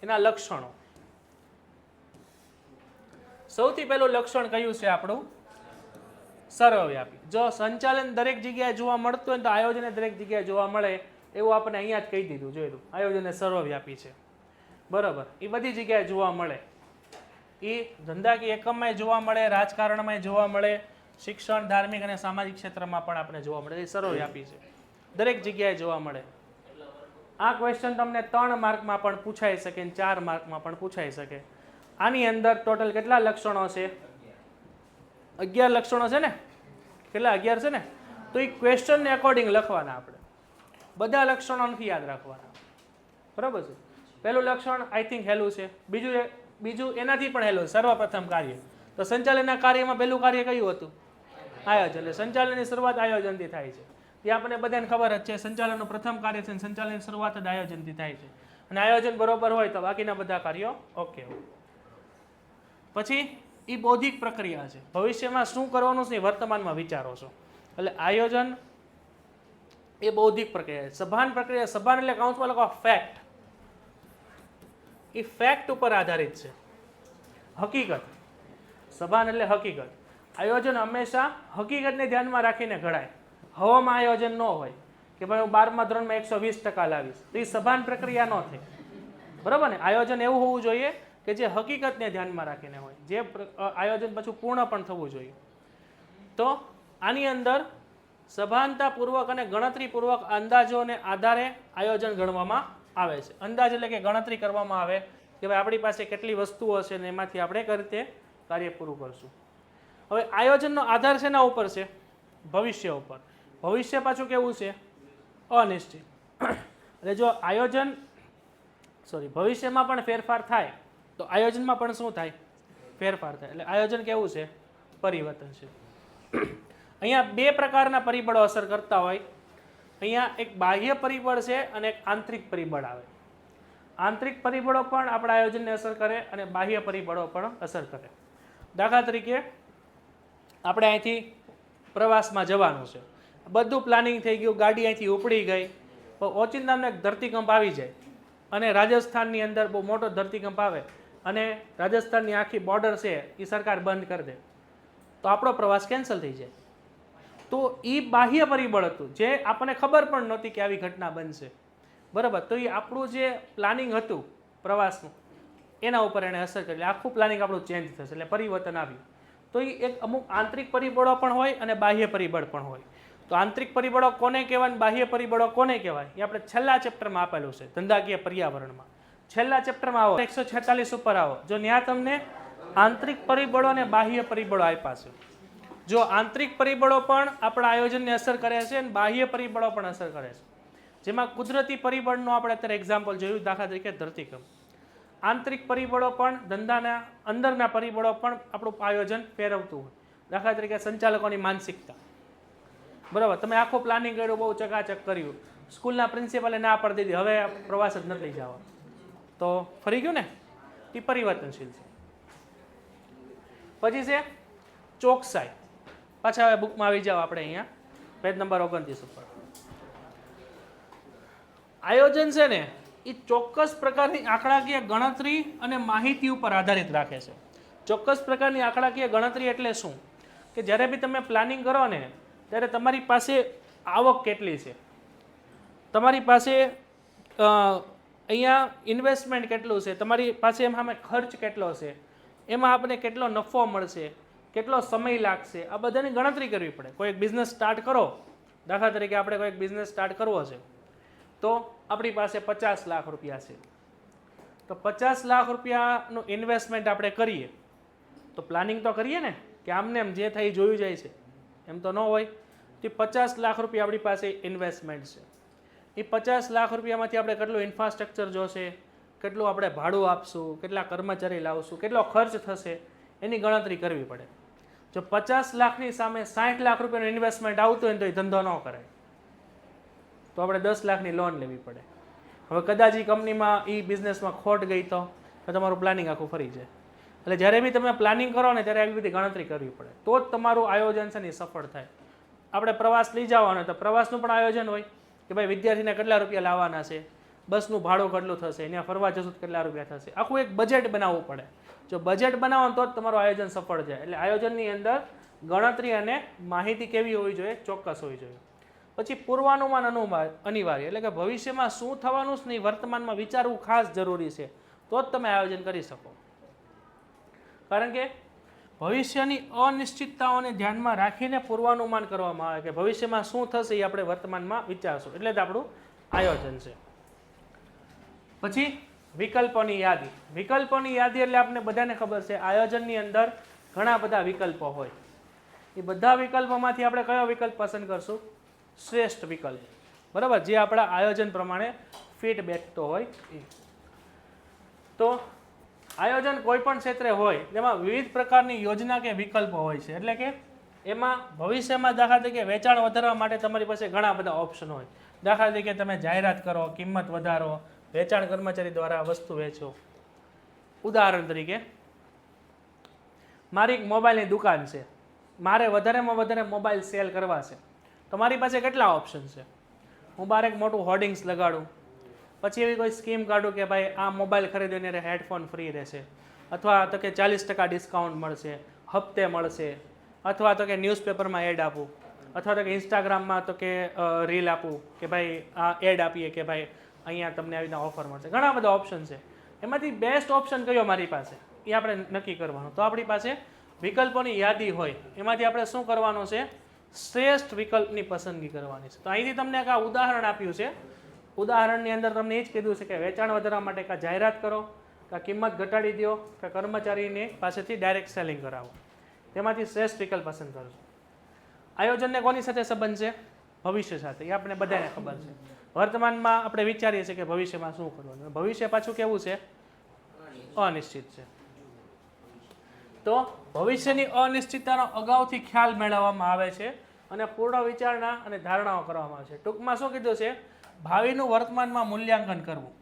Speaker 2: એના લક્ષણો. સૌથી પહેલું લક્ષણ કયું છે આપણું? સર્વવ્યાપી. જો સંચાલન દરેક જગ્યાએ જોવા મળતું હોય તો આયોજન એ દરેક જગ્યાએ જોવા મળે એવું આપણે અહીંયા જ કહી દીધું. જોયું, આયોજન એ સર્વવ્યાપી છે. બરાબર, એ બધી જગ્યાએ જોવા મળે. એ ધંધાકીય એકમમાં જોવા મળે, રાજકારણમાં જોવા મળે, શિક્ષણ, ધાર્મિક અને સામાજિક ક્ષેત્રમાં પણ આપણે જોવા મળે. એ સર્વવ્યાપી છે, દરેક જગ્યાએ જોવા મળે. આ ક્વેશ્ચન તમને 3 માર્કમાં પણ પૂછાઈ શકે અને 4 માર્કમાં પણ પૂછાઈ શકે. આની અંદર ટોટલ કેટલા લક્ષણો છે? 11 લક્ષણો છે ને? કેટલા? 11 છે ને? તો એ ક્વેશ્ચનને અકોર્ડિંગ લખવાના આપણે. બધા લક્ષણો નથી યાદ રાખવાના. બરાબર છે? પહેલું લક્ષણ આઈ થિંક હેલું છે. બીજું એનાથી પણ હેલું, સર્વપ્રથમ કાર્ય. તો સંચાલનના કાર્યમાં પહેલું કાર્ય કયું હતું? આયોજન. એટલે સંચાલનની શરૂઆત આયોજનથી થાય છે. તે આપણને બધાને ખબર જ છે. સંચાલનનું પ્રથમ કાર્ય છે, સંચાલનની શરૂઆત જ આયોજનથી થાય છે. અને આયોજન બરોબર હોય તો બાકીના બધા કાર્યો ઓકે હોય. પછી એ બૌદ્ધિક પ્રક્રિયા છે. ભવિષ્યમાં શું કરવાનું છે વર્તમાનમાં વિચારો છો. એટલે આયોજન એ બૌદ્ધિક પ્રક્રિયા છે. સભાન પ્રક્રિયા, સભાન એટલે કાઉન્સમાં લખો ફેક્ટ. એ ફેક્ટ ઉપર આધારિત છે, હકીકત. સભાન એટલે હકીકત. આયોજન હંમેશા હકીકતને ધ્યાનમાં રાખીને ઘડાય. હવામાં આયોજન ન હોય કે ભાઈ હું 12મા ધોરણમાં 120% લાવીશ, તો એ સભાન પ્રક્રિયા ન થાય. બરાબર ને? આયોજન એવું હોવું જોઈએ કે જે હકીકતને ધ્યાનમાં રાખીને હોય, જે આયોજન પછી પૂર્ણ પણ થવું જોઈએ. તો આની અંદર સભાનતાપૂર્વક અને ગણતરીપૂર્વક અંદાજોને આધારે આયોજન ગણવામાં આવે છે. અંદાજ એટલે કે ગણતરી કરવામાં આવે કે ભાઈ આપણી પાસે કેટલી વસ્તુઓ છે ને એમાંથી આપણે કઈ રીતે કાર્ય પૂરું કરશું. હવે આયોજનનો આધાર શેના ઉપર છે? ભવિષ્ય ઉપર. ભવિષ્ય પાછું કેવું છે? અનિશ્ચિત. એટલે જો આયોજન ભવિષ્યમાં પણ ફેરફાર થાય તો આયોજનમાં પણ શું થાય? ફેરફાર થાય. એટલે આયોજન કેવું છે? પરિવર્તનશીલ. અહીંયા 2 પ્રકારના પરિબળો અસર કરતા હોય. અહીંયા એક બાહ્ય પરિબળ છે અને એક આંતરિક પરિબળ આવે. આંતરિક પરિબળો પણ આપણા આયોજનને અસર કરે અને બાહ્ય પરિબળો પણ અસર કરે. દાખલા તરીકે આપણે અહીંથી પ્રવાસમાં જવાનું છે, બધું પ્લાનિંગ થઈ ગયું, ગાડી અહીંથી ઉપડી ગઈ, ઓચિંતાનો એક ધરતીકંપ આવી જાય અને રાજસ્થાનની અંદર બહુ મોટો ધરતીકંપ આવે અને રાજસ્થાનની આખી બોર્ડર છે એ સરકાર બંધ કરી દે, તો આપણો પ્રવાસ કેન્સલ થઈ જાય. તો એ બાહ્ય પરિબળ હતું જે આપણને ખબર પણ નહોતી કે આવી ઘટના બનશે. બરાબર? તો એ આપણું જે પ્લાનિંગ હતું પ્રવાસનું એના ઉપર એને અસર કરી, આખું પ્લાનિંગ આપણું ચેન્જ થશે, એટલે પરિવર્તન આવ્યું. તો એ એક અમુક આંતરિક પરિબળો પણ હોય અને બાહ્ય પરિબળ પણ હોય. તો આંતરિક પરિબળો કોને કહેવાય, બાહ્ય પરિબળો કોને કહેવાય, એ આપણે છેલ્લા ચેપ્ટરમાં આપેલું છે, ધંધાકીય પર્યાવરણમાં. છેલ્લા ચેપ્ટરમાં આવો, 146 ઉપર આવો, જો ત્યાં તમને આંતરિક પરિબળો અને બાહ્ય પરિબળો આપ્યા છે. જો આંતરિક પરિબળો પણ આપણા આયોજનને અસર કરે છે અને બાહ્ય પરિબળો પણ અસર કરે છે. જેમાં કુદરતી પરિબળનો આપણે અત્યારે એક્ઝામ્પલ જોયું, દાખલા તરીકે ધરતીકંપ. આંતરિક પરિબળો પણ ધંધાના અંદરના પરિબળો પણ આપણું આયોજન ફેરવતું હોય. દાખલા તરીકે સંચાલકોની માનસિકતા. બરાબર? તમે આખું પ્લાનિંગ કર્યું, બહુ ચકાચક કર્યું, સ્કૂલના પ્રિન્સિપલે ના પાડી દીધી, હવે પ્રવાસ જ નથી લઈ જવા, તો ફરી ગયું ને? એ પરિવર્તનશીલ છે. પછી છે ચોકસાઈ. પાછા હવે બુકમાં આવી જાઓ, આપણે અહીંયા પેજ નંબર 29 ઉપર. આયોજન છે ને એ ચોક્કસ પ્રકારની આંકડાકીય ગણતરી અને માહિતી ઉપર આધારિત રાખે છે. ચોક્કસ પ્રકારની આંકડાકીય ગણતરી એટલે શું? કે જ્યારે બી તમે પ્લાનિંગ કરો ને ત્યારે તમારી પાસે આવક કેટલી છે, તમારી પાસે અહીંયા ઇન્વેસ્ટમેન્ટ કેટલું છે, તમારી પાસે એમાં ખર્ચ કેટલો છે, એમાં આપણે કેટલો નફો મળશે, કેટલો સમય લાગશે, આ બધાની ગણતરી કરવી પડે. કોઈ એક બિઝનેસ સ્ટાર્ટ કરો, દાખલા તરીકે આપણે કોઈ એક બિઝનેસ સ્ટાર્ટ કરવો છે તો આપણી પાસે 50 લાખ રૂપિયા છે, તો 50 લાખ રૂપિયાનું ઇન્વેસ્ટમેન્ટ આપણે કરીએ તો પ્લાનિંગ તો કરીએ ને કે આમને એમ જે થઈ જોયું જાય છે, એમ તો ન હોય. તો 50 લાખ રૂપિયા આપણી પાસે ઇન્વેસ્ટમેન્ટ છે. એ 50 લાખ રૂપિયામાંથી આપણે કેટલું ઇન્ફ્રાસ્ટ્રક્ચર જોશે, કેટલું આપણે ભાડું આપશું, કેટલા કર્મચારી લાવશું, કેટલો ખર્ચ થશે, એની ગણતરી કરવી પડે. જો 50 લાખની સામે 60 લાખ રૂપિયાનું ઇન્વેસ્ટમેન્ટ આવતું હોય ને તો એ ધંધો ન કરાય, તો આપણે 10 લાખની લોન લેવી પડે. હવે કદાચ એ કંપનીમાં એ બિઝનેસમાં ખોટ ગઈ તો તમારું પ્લાનિંગ આખું ફરી જાય. એટલે જ્યારે બી તમે પ્લાનિંગ કરો ને ત્યારે આવી બધી ગણતરી કરવી પડે, તો જ તમારું આયોજન છે ને સફળ થાય. આપણે પ્રવાસ લઈ જવાનો તો પ્રવાસનું પણ આયોજન હોય કે ભાઈ વિદ્યાર્થીને કેટલા રૂપિયા લાવવાના છે, બસનું ભાડું કેટલું થશે, અહીંયા ફરવા જશું તો કેટલા રૂપિયા થશે, આખું એક બજેટ બનાવવું પડે. જો બજેટ બનાવો તો જ તમારું આયોજન સફળ જાય. એટલે આયોજનની અંદર ગણતરી અને માહિતી કેવી હોવી જોઈએ? ચોક્કસ હોવી જોઈએ. પછી પૂર્વાનુમાન અનિવાર્ય, એટલે કે ભવિષ્યમાં શું થવાનું છે નહીં, વર્તમાનમાં વિચારવું ખાસ જરૂરી છે, તો જ તમે આયોજન કરી શકો. કારણ કે ભવિષ્યની અનિશ્ચિતતાઓને ધ્યાનમાં રાખીને પૂર્વાનુમાન કરવામાં આવે કે ભવિષ્યમાં શું થશે એ આપણે વર્તમાનમાં વિચારશું, એટલે જ આપણું આયોજન છે. પછી વિકલ્પોની યાદી. વિકલ્પોની યાદી એટલે આપણે બધાને ખબર છે આયોજનની અંદર ઘણા બધા વિકલ્પો હોય. એ બધા વિકલ્પોમાંથી આપણે કયો વિકલ્પ પસંદ કરશું? શ્રેષ્ઠ વિકલ્પ, બરાબર, જે આપણા આયોજન પ્રમાણે ફિટ બેઠતો હોય એ. તો આયોજન કોઈ પણ ક્ષેત્રે હોય તેમાં વિવિધ પ્રકારની યોજના કે વિકલ્પો હોય છે. એટલે કે એમાં ભવિષ્યમાં દાખલા તરીકે વેચાણ વધારવા માટે તમારી પાસે ઘણા બધા ઓપ્શન હોય. દાખલા તરીકે તમે જાહેરાત કરો, કિંમત વધારો, વેચાણ કર્મચારી દ્વારા વસ્તુ વેચો. ઉદાહરણ તરીકે મારી એક મોબાઈલની દુકાન છે, મારે વધારેમાં વધારે મોબાઈલ સેલ કરવા છે, તો મારી પાસે કેટલા ઓપ્શન છે? હું બહાર એક મોટું હોર્ડિંગ્સ લગાડું, પછી એવી કોઈ સ્કીમ કાઢું કે ભાઈ આ મોબાઈલ ખરીદીને હેડફોન ફ્રી રહેશે, અથવા તો કે 40% ડિસ્કાઉન્ટ મળશે, હપ્તે મળશે, અથવા તો કે ન્યૂઝપેપરમાં એડ આપું, અથવા તો કે ઇન્સ્ટાગ્રામમાં તો કે રીલ આપું કે ભાઈ આ એડ આપીએ કે ભાઈ અહીંયા તમને આવી રીતના ઓફર મળશે. ઘણા બધા ઓપ્શન છે, એમાંથી બેસ્ટ ઓપ્શન કયો મારી પાસે એ આપણે નક્કી કરવાનું. તો આપણી પાસે વિકલ્પોની યાદી હોય, એમાંથી આપણે શું કરવાનું છે? શ્રેષ્ઠ વિકલ્પની પસંદગી કરવાની છે. તો અહીંથી તમને એક આ ઉદાહરણ આપ્યું છે. ઉદાહરણની અંદર તમને એ જ કીધું છે કે વેચાણ વધારવા માટે કાં જાહેરાત કરો, કાં કિંમત ઘટાડી દો, કાં કર્મચારીને પાસેથી ડાયરેક્ટ સેલિંગ કરાવો. તેમાંથી શ્રેષ્ઠ વિકલ્પ પસંદ કરજો. આયોજનને કોની સાથે સંબંધ છે? ભવિષ્ય સાથે. એ આપણે બધાને ખબર છે. વર્તમાનમાં આપણે વિચારીએ છીએ કે ભવિષ્યમાં શું કરવાનું. ભવિષ્ય પાછું કેવું છે? અનિશ્ચિત છે. તો ભવિષ્યની અનિશ્ચિતતાનો અગાઉથી ખ્યાલ મેળવવામાં આવે છે અને પૂર્ણ વિચારણા અને ધારણાઓ કરવામાં આવે છે. ટૂંકમાં શું કીધું છે? ભાવિનું વર્તમાનમાં મૂલ્યાંકન કરવું.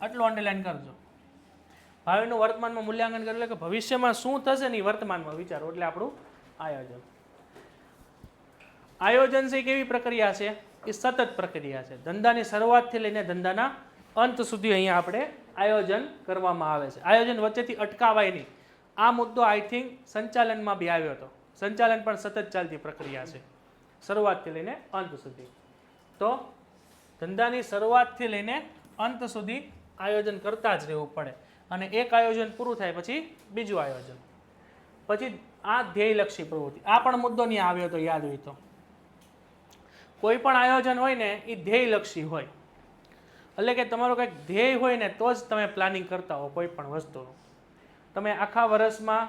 Speaker 2: આટલું અંડરલાઈન કરજો. ભાવિનું વર્તમાનમાં મૂલ્યાંકન કરવું એટલે કે ભવિષ્યમાં શું થશે ને વર્તમાનમાં વિચારો, એટલે આપણું આયોજન. આયોજન છે કેવી પ્રક્રિયા છે? એ સતત પ્રક્રિયા છે. ધંધાની શરૂઆતથી લઈને ધંધાના અંત સુધી અહીંયા આપણે આયોજન કરવામાં આવે છે. આયોજન વચ્ચેથી અટકાવાય નહીં. આ મુદ્દો આઈ થિંક સંચાલનમાં બી આવ્યો હતો. સંચાલન પણ સતત ચાલતી પ્રક્રિયા છે, શરૂઆતથી લઈને અંત સુધી. તો ધંધાની શરૂઆતથી લઈને અંત સુધી આયોજન કરતા જ રહેવું પડે. અને એક આયોજન પૂરું થાય પછી બીજું આયોજન, પછી આ ધ્યેયલક્ષી પ્રવૃત્તિ. આ પણ મુદ્દો નહીં આવ્યો તો યાદ હોય તો. કોઈ પણ આયોજન હોય ને એ ધ્યેયલક્ષી હોય, એટલે કે તમારું કંઈક ધ્યેય હોય ને તો જ તમે પ્લાનિંગ કરતા હો કોઈ પણ વસ્તુનું. તમે આખા વર્ષમાં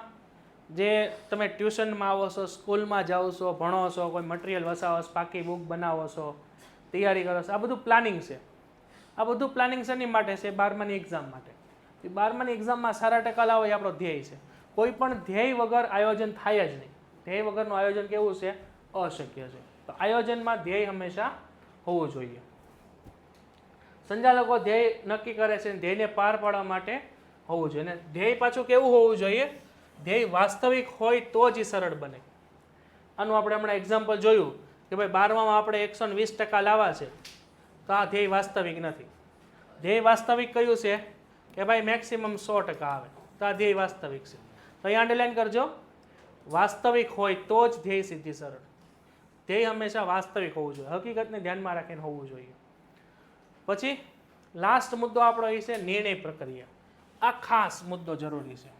Speaker 2: જે તમે ટ્યુશનમાં આવો છો, સ્કૂલમાં જાઓ છો, ભણો છો, કોઈ મટીરિયલ વસાવો છો, પાકી બુક બનાવો છો, તૈયારી કરો છો, આ બધું પ્લાનિંગ છે. આ બધું પ્લાનિંગ શેની માટે છે? 12માની એક્ઝામ માટે. 12માની એક્ઝામમાં સારા ટકા લાવો એ આપણો ધ્યેય છે. કોઈ પણ ધ્યેય વગર આયોજન થાય જ નહીં. ધ્યેય વગરનું આયોજન કેવું છે? અશક્ય છે. તો આયોજનમાં ધ્યેય હંમેશા હોવું જોઈએ. સંચાલકો ધ્યેય નક્કી કરે છે, ધ્યેયને પાર પાડવા માટે હોવું જોઈએ. અને ધ્યેય પાછું કેવું હોવું જોઈએ? ધ્યેય વાસ્તવિક હોય તો જ એ સરળ બને. આનું આપણે હમણાં એક્ઝામ્પલ જોયું કે ભાઈ 12માં આપણે 120% લાવવા છે, તો આ ધ્યેય વાસ્તવિક નથી. ધ્યેય વાસ્તવિક કયું છે? કે ભાઈ મેક્સિમમ 100% આવે, તો આ ધ્યેય વાસ્તવિક છે. તો અહીંયા અંડરલાઈન કરજો, વાસ્તવિક હોય તો જ ધ્યેય સિદ્ધિ સરળ. ધ્યેય હંમેશા વાસ્તવિક હોવું જોઈએ, હકીકતને ધ્યાનમાં રાખીને હોવું જોઈએ. પછી લાસ્ટ મુદ્દો આપણો એ છે નિર્ણય પ્રક્રિયા. આ ખાસ મુદ્દો જરૂરી છે.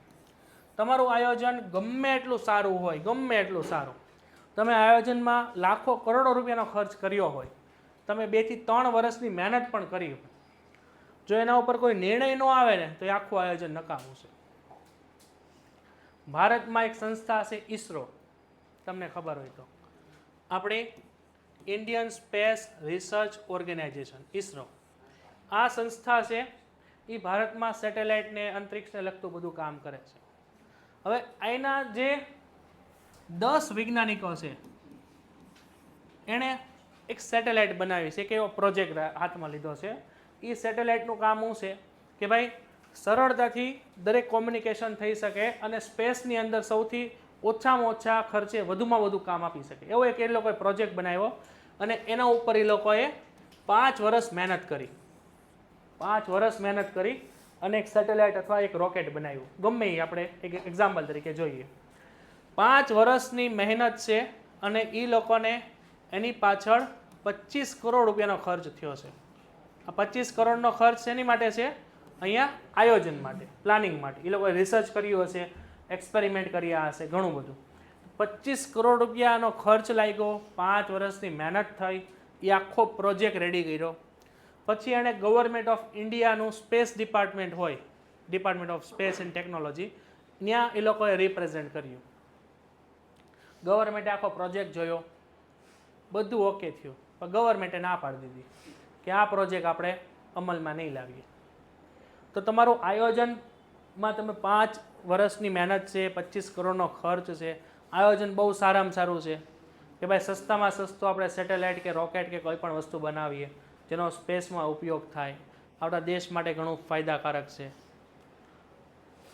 Speaker 2: તમારું આયોજન ગમે એટલું સારું હોય, ગમે એટલું સારું, તમે આયોજનમાં લાખો કરોડો રૂપિયાનો ખર્ચ કર્યો હોય, તમે 2 થી 3 વર્ષની મહેનત પણ કરી હોય, જો એના ઉપર કોઈ નિર્ણય ન આવે ને તો એ આખું આયોજન નકામું છે. ભારતમાં એક સંસ્થા છે ઈસરો, તમને ખબર હોય તો, આપણી Indian space research organisation, ISRO. આ સંસ્થા છે એ ભારતમાં સેટેલાઇટને, અંતરિક્ષને લગતું બધું કામ કરે છે. હવે અહીંના જે 10 વૈજ્ઞાનિકો છે, એણે એક સેટેલાઇટ બનાવી છે, કે એવો પ્રોજેક્ટ હાથમાં લીધો છે. એ સેટેલાઇટનું કામ શું છે કે ભાઈ સરળતાથી દરેક કોમ્યુનિકેશન થઈ શકે અને સ્પેસની અંદર સૌથી ઓછામાં ઓછા ખર્ચે વધુમાં વધુ કામ આપી શકે, એવો એક એ લોકોએ પ્રોજેક્ટ બનાવ્યો. અને એના ઉપર એ લોકોએ 5 વર્ષ મહેનત કરી. 5 વર્ષ મહેનત કરી અને એક સેટેલાઇટ અથવા એક રોકેટ બનાવ્યું. ગમે એ આપણે એક એક્ઝામ્પલ તરીકે જોઈએ. 5 વર્ષની મહેનત છે અને એ લોકોને એની પાછળ 25 કરોડ રૂપિયાનો ખર્ચ થયો છે. આ 25 કરોડનો ખર્ચ શેની માટે છે? અહીંયા આયોજન માટે, પ્લાનિંગ માટે. એ લોકોએ રિસર્ચ કર્યું હશે, એક્સપેરિમેન્ટ કર્યા હશે, ઘણું બધું. 25 કરોડ રૂપિયાનો ખર્ચ લાગ્યો, 5 વર્ષની મહેનત થઈ, એ આખો પ્રોજેક્ટ રેડી કર્યો. પછી એણે ગવર્મેન્ટ ઓફ ઇન્ડિયાનું સ્પેસ ડિપાર્ટમેન્ટ હોય, department of space and technology, ત્યાં એ લોકોએ રિપ્રેઝેન્ટ કર્યું. ગવર્મેન્ટે આખો પ્રોજેક્ટ જોયો, બધું ઓકે થયું, પણ ગવર્મેન્ટે ના પાડી દીધી કે આ પ્રોજેક્ટ આપણે અમલમાં નહીં લાવીએ. તો તમારું આયોજનમાં તમે 5 વર્ષની મહેનત છે, 25 કરોડનો ખર્ચ છે, આયોજન બહુ સારામાં સારું છે કે ભાઈ સસ્તામાં સસ્તું આપણે સેટેલાઇટ કે રોકેટ કે કોઈ પણ વસ્તુ બનાવીએ જેનો સ્પેસમાં ઉપયોગ થાય, આપણા દેશ માટે ઘણું ફાયદાકારક છે.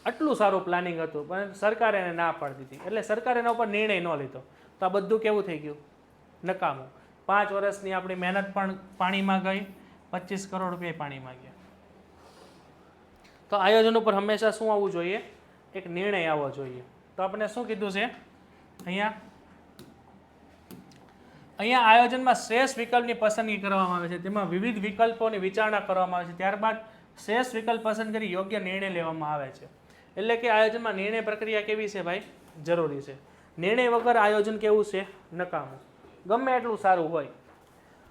Speaker 2: આટલું સારું પ્લાનિંગ હતું, પણ સરકારે એને ના પાડી દીધી. એટલે સરકારે એના ઉપર નિર્ણય ન લીધો. તો આ બધું કેવું થઈ ગયું? નકામું. 5 વર્ષની આપણી મહેનત પણ પાણીમાં ગઈ, 25 કરોડ રૂપિયા પાણીમાં ગયા. તો આયોજન ઉપર હંમેશા શું આવવું જોઈએ? એક નિર્ણય આવવો જોઈએ. તો આપણે શું કીધું છે અહીંયા આયોજનમાં શ્રેષ્ઠ વિકલ્પની પસંદગી કરવામાં આવે છે. તેમાં વિવિધ વિકલ્પોની વિચારણા કરવામાં આવે છે. ત્યારબાદ શ્રેષ્ઠ વિકલ્પ પસંદ કરી યોગ્ય નિર્ણય લેવામાં આવે છે. એટલે કે આયોજનમાં નિર્ણય પ્રક્રિયા કેવી છે ભાઈ? જરૂરી છે. નિર્ણય વગર આયોજન કેવું છે? નકામું. ગમે એટલું સારું હોય.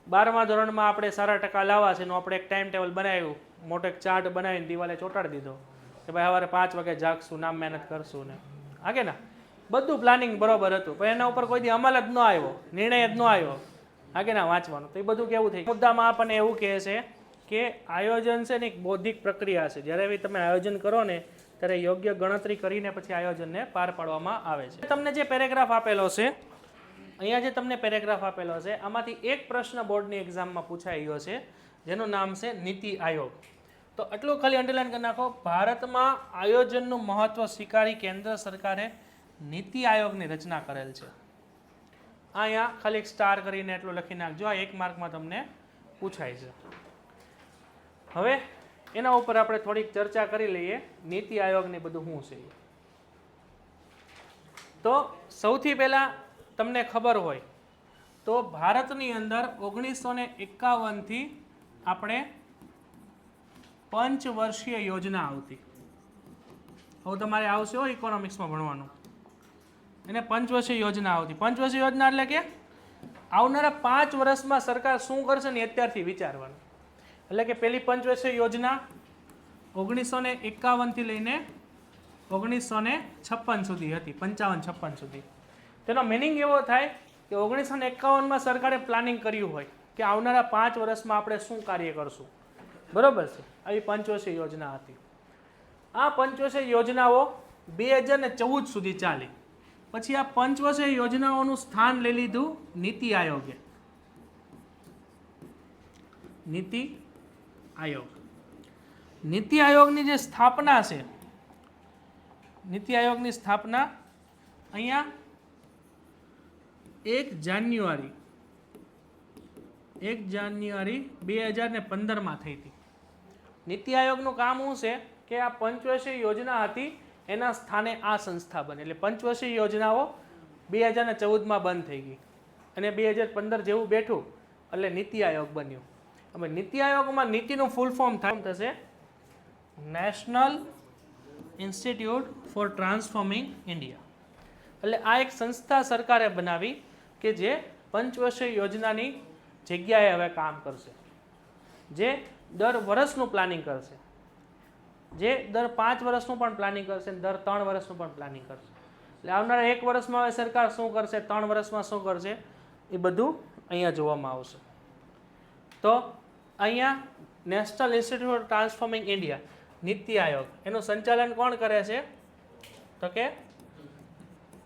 Speaker 2: 12મા ધોરણમાં આપણે સારા ટકા લાવવા છે, આપણે એક ટાઈમ ટેબલ બનાવ્યું, મોટો એક ચાર્ટ બનાવીને દિવાલે ચોંટાડી દીધો કે ભાઈ સવારે 5 વાગે જાગશું, નામ મહેનત કરશું ને આગે ના, બધું પ્લાનિંગ બરોબર હતું, પણ એના ઉપર કોઈ દી અમલ જ ન આવ્યો, નિર્ણય જ ન આવ્યો આગે ના વાંચવાનું. તો એ બધું કેવું થઈ? મુદ્દામાં આપણને એવું કહે છે કે આયોજન છે ને એક બૌદ્ધિક પ્રક્રિયા છે. જ્યારે બી તમે આયોજન કરો ને ત્યારે યોગ્ય ગણતરી કરીને પછી આયોજનને પાર પાડવામાં આવે છે. તમને જે પેરેગ્રાફ આપેલો છે, અહીંયા જે તમને પેરેગ્રાફ આપેલો છે, આમાંથી એક પ્રશ્ન બોર્ડની એક્ઝામમાં પૂછાઈ ગયો છે જેનું નામ છે નીતિ આયોગ. તો એટલું ખાલી અંડરલાઈન કરી નાખો, ભારતમાં આયોજનનું મહત્વ સ્વીકારી કેન્દ્ર સરકારે નીતિ આયોગની રચના કરેલ છે. અહીંયા ખાલી એક સ્ટાર કરીને એટલું લખી નાખજો, આ 1 માર્કમાં તમને પૂછાય છે. હવે એના ઉપર આપણે થોડીક ચર્ચા કરી લઈએ, નીતિ આયોગને બધું શું છે. તો સૌથી પહેલાં તમને ખબર હોય તો ભારતની અંદર 1951 થી આપણે પંચવર્ષીય યોજના આવતી. હવે તમારે આવશે હો ઇકોનોમિક્સમાં ભણવાનું, એને પંચવર્ષીય યોજના આવતી. પંચવર્ષીય યોજના એટલે કે આવનારા 5 વર્ષમાં સરકાર શું કરશે ને અત્યારથી વિચારવાનું. એટલે કે પહેલી પંચવર્ષીય યોજના 1951 થી લઈને 1956 સુધી હતી, 55-56 સુધી. તેનો મિનિંગ એવો થાય કે 1951માં સરકારે પ્લાનિંગ કર્યું હોય કે આવનારા 5 વર્ષમાં આપણે શું કાર્ય કરશું, બરોબર છે. આવી પંચવર્ષીય યોજના હતી. આ પંચવર્ષીય યોજનાઓ 2014 સુધી ચાલી. પછી આ પંચવર્ષીય યોજનાઓનું સ્થાન લઈ લીધું નીતિ આયોગે. નીતિ આયોગ. નીતિ આયોગની જે સ્થાપના છે, નીતિ આયોગની સ્થાપના અહીંયા 1 જાન્યુઆરી 2015માં થઈ હતી. નીતિ આયોગનું કામ શું છે કે આ પંચવર્ષીય યોજના હતી એના સ્થાને આ સંસ્થા બને. એટલે પંચવર્ષીય યોજનાઓ 2014માં બંધ થઈ ગઈ અને 2015 જેવું બેઠું એટલે નીતિ આયોગ બન્યું. હવે નીતિ આયોગમાં નીતિનું ફૂલ ફોર્મ થશે national institute for transforming India. એટલે આ એક સંસ્થા સરકારે બનાવી કે જે પંચવર્ષીય યોજનાની જગ્યાએ હવે કામ કરશે, જે દર વર્ષનું પ્લાનિંગ કરશે, જે દર 5 વર્ષનું પણ પ્લાનિંગ કરશે, દર 3 વર્ષનું પણ પ્લાનિંગ કરશે. એટલે આવનારા 1 વર્ષમાં હવે સરકાર શું કરશે, 3 વર્ષમાં શું કરશે, એ બધું અહીંયા જોવામાં આવશે. તો અહીંયા national institute for transforming India, NITI Aayog, એનું સંચાલન કોણ કરે છે? તો કે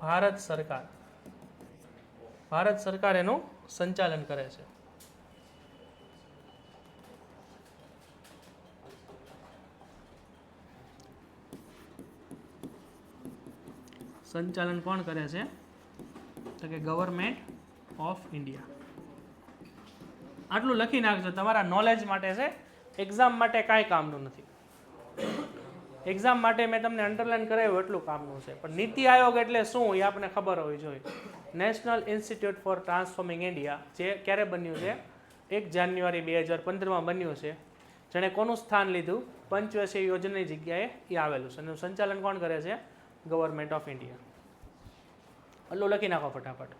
Speaker 2: ભારત સરકાર. ભારત સરકાર એનું સંચાલન કરે છે. સંચાલન કોણ કરે છે? તો કે ગવર્મેન્ટ ઓફ ઇન્ડિયા. આટલું લખી નાખજો, તમારા નોલેજ માટે છે, એક્ઝામ માટે કાંઈ કામનું નથી. એક્ઝામ માટે મેં તમને અંડરલાઈન કરાવ્યું એટલું કામનું છે, પણ નીતિ આયોગ એટલે શું એ આપણને ખબર હોવી જોઈએ. National institute for transforming India, જે ક્યારે બન્યું છે? 1 જાન્યુઆરી 2015માં બન્યું છે. જેણે કોનું સ્થાન લીધું? પંચવર્ષીય યોજનાની જગ્યાએ એ આવેલું છે. એનું સંચાલન કોણ કરે છે? Government of India. એટલું લખી નાખો ફટાફટ.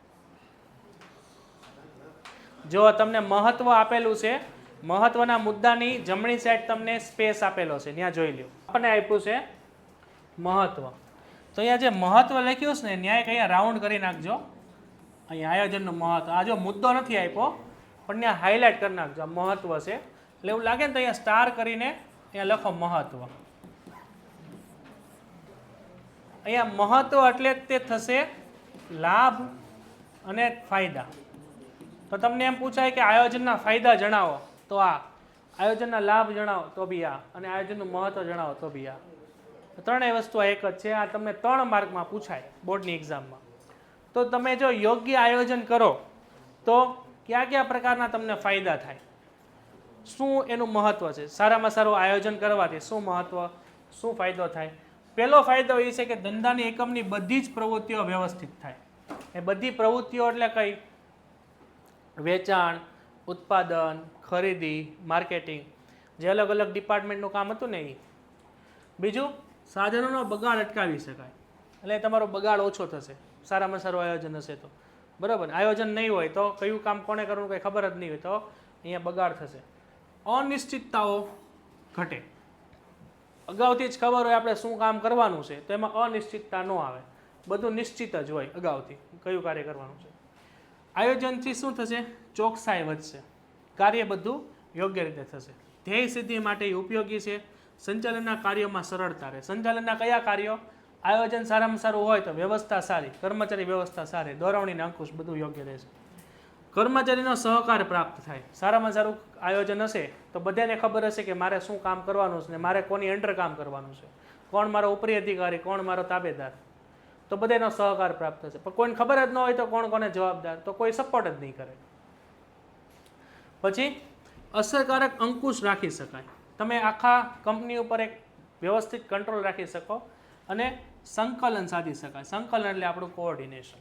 Speaker 2: જો તમને મહત્વ આપેલું છે, મહત્વના મુદ્દાની જમણી સાઈડ તમને સ્પેસ આપેલો છે, ત્યાં જોઈ લ્યો. આપણને આપ્યું છે મહત્વ, તો અહીંયા જે મહત્વ લખ્યું છે ને ન્યાય અહીંયા રાઉન્ડ કરી નાખજો. અહીંયા આયોજનનું મહત્વ, આ જો મુદ્દો નથી આપ્યો પણ ત્યાં હાઇલાઇટ કરી નાખજો. મહત્વ છે એટલે એવું લાગે ને તો અહીંયા સ્ટાર કરીને અહીંયા લખો મહત્વ. અહીંયા મહત્વ એટલે તે થશે લાભ અને ફાયદા. તો તમને એમ પૂછાય કે આયોજનના ફાયદા જણાવો, તો આ. આયોજનના લાભ જણાવો તો બી આ. અને આયોજનનું મહત્વ જણાવો તો બી આ. ત્રણેય વસ્તુ એક જ છે. આ તમને 3 માર્કમાં પૂછાય બોર્ડની એક્ઝામમાં. તો તમે જો યોગ્ય આયોજન કરો તો કયા કયા પ્રકારના તમને ફાયદા થાય, શું એનું મહત્વ છે, સારામાં સારું આયોજન કરવાથી શું મહત્વ, શું ફાયદો થાય. પહેલો ફાયદો એ છે કે ધંધાની એકમની બધી જ પ્રવૃત્તિઓ વ્યવસ્થિત થાય. એ બધી પ્રવૃત્તિઓ એટલે કઈ? વેચાણ, ઉત્પાદન, ખરીદી, માર્કેટિંગ, જે અલગ અલગ ડિપાર્ટમેન્ટનું કામ હતું ને એ. બીજું, સાધનોનો બગાડ અટકાવી શકાય, એટલે તમારો બગાડ ઓછો થશે સારામાં સારું આયોજન હશે તો. બરાબર, આયોજન નહીં હોય તો કયું કામ કોને કરવું કંઈ ખબર જ નહીં હોય તો અહીંયા બગાડ થશે. અનિશ્ચિતતાઓ ઘટે. અગાઉથી જ ખબર હોય આપણે શું કામ કરવાનું છે તો એમાં અનિશ્ચિતતા ન આવે, બધું નિશ્ચિત જ હોય અગાઉથી કયું કાર્ય કરવાનું છે. આયોજનથી શું થશે? ચોકસાઈ વધશે, કાર્ય બધું યોગ્ય રીતે થશે. ધ્યેય સિદ્ધિ માટે ઉપયોગી છે. સંચાલનના કાર્યોમાં સરળતા રહે. સંચાલનના કયા કાર્યો? આયોજન સારામાં સારું હોય તો વ્યવસ્થા સારી, કર્મચારી વ્યવસ્થા સારી, દોરવણીને અંકુશ બધું યોગ્ય રહેશે. કર્મચારીનો સહકાર પ્રાપ્ત થાય. સારામાં સારું આયોજન હશે તો બધાને ખબર હશે કે મારે શું કામ કરવાનું છે ને મારે કોની અંડર કામ કરવાનું છે, કોણ મારો ઉપરી અધિકારી, કોણ મારો તાબેદાર, તો બધાનો સહકાર પ્રાપ્ત થશે. પણ કોઈને ખબર જ ન હોય તો કોણ કોને જવાબદાર, તો કોઈ સપોર્ટ જ નહીં કરે. પછી અસરકારક અંકુશ રાખી શકાય. તમે આખા કંપની ઉપર એક વ્યવસ્થિત કંટ્રોલ રાખી શકો અને સંકલન સાધી શકાય. સંકલન એટલે આપણું કોઓર્ડિનેશન.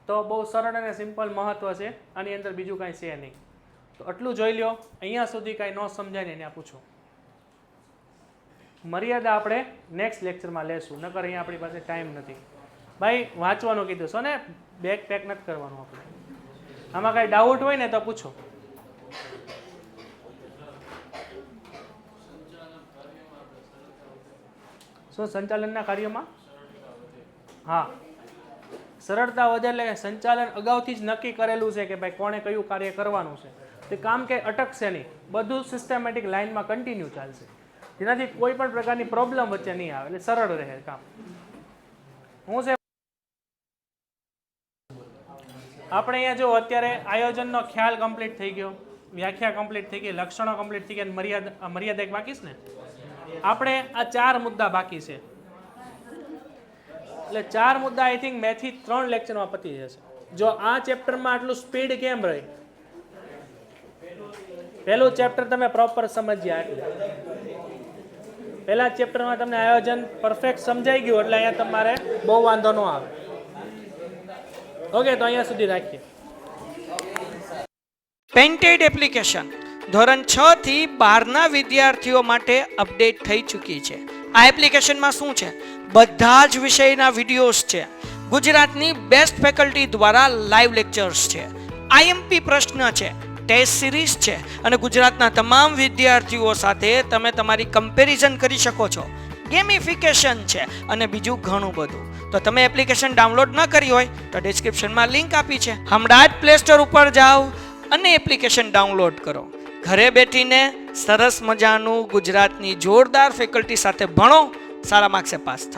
Speaker 2: તો બહુ સરળ અને સિમ્પલ મહત્વ છે, આની અંદર બીજું કાંઈ છે નહીં. તો આટલું જોઈ લો. અહીંયા સુધી કાંઈ ન સમજાય ને ત્યાં પૂછો. મર્યાદા આપણે નેક્સ્ટ લેક્ચરમાં લેશું, નકર અહીંયા આપણી પાસે ટાઈમ નથી. ભાઈ વાંચવાનું કીધું છો ને, બેગ પેક નથી કરવાનું આપણે. આમાં કાંઈ ડાઉટ હોય ને તો પૂછો. શું સંચાલનના કાર્યોમાં? હા, સરળતા વધે એટલે સંચાલન અગાઉથી જ નક્કી કરેલું છે કે ભાઈ કોણે કયું કાર્ય કરવાનું છે. તે કામ કે અટકશે નહીં, બધું સિસ્ટમેટિક લાઇનમાં કન્ટિન્યુ ચાલશે, જેનાથી કોઈ પણ પ્રકારની પ્રોબ્લેમ વચ્ચે નહીં આવે, એટલે સરળ રહે કામ. હું છે આપણે અહીંયા જો અત્યારે આયોજનનો ખ્યાલ કમ્પ્લીટ થઈ ગયો, વ્યાખ્યા કમ્પ્લીટ થઈ ગઈ, લક્ષણો કમ્પ્લીટ થઈ ગયા, મર્યાદા એક બાકી છે ને. આપણે આ 4 મુદ્દા બાકી છે, એટલે 4 મુદ્દા આઈ થિંક મેથી 3 લેક્ચરમાં પતી જશે. જો આ ચેપ્ટરમાં આટલું સ્પીડ કેમ રહી? પહેલું ચેપ્ટર તમે પ્રોપર સમજ્યા એટલે. પહેલા ચેપ્ટરમાં તમને આયોજન પરફેક્ટ સમજાઈ ગયું એટલે અહીંયા તમારે બહુ વાંધો ન આવે. ઓકે, તો અહીંયા સુધી રાખીએ.
Speaker 1: પેન્ટેડ એપ્લિકેશન ધોરણ 6 થી 12ના વિદ્યાર્થીઓ માટે અપડેટ થઈ ચૂકી છે. આ એપ્લિકેશનમાં શું છે? બધા જ વિષયના વિડીયોઝ છે. ગુજરાતની બેસ્ટ ફેકલ્ટી દ્વારા લાઈવ લેક્ચર્સ છે, આઈએમપી પ્રશ્ન છે, ટેસ્ટ સિરીઝ છે અને ગુજરાતના તમામ વિદ્યાર્થીઓ સાથે તમે તમારી કમ્પેરિઝન કરી શકો છો. ગેમિફિકેશન છે અને બીજું ઘણું બધું. તો તમે એપ્લિકેશન ડાઉનલોડ ન કરી હોય તો ડિસ્ક્રિપ્શનમાં લિંક આપી છે, હમણાં જ પ્લે સ્ટોર ઉપર જાઓ અને એપ્લિકેશન ડાઉનલોડ કરો. ઘરે બેઠીને સરસ મજાનું ગુજરાતની જોરદાર ફેકલ્ટી સાથે ભણો, સારા માર્ક્સે પાસ થાઓ.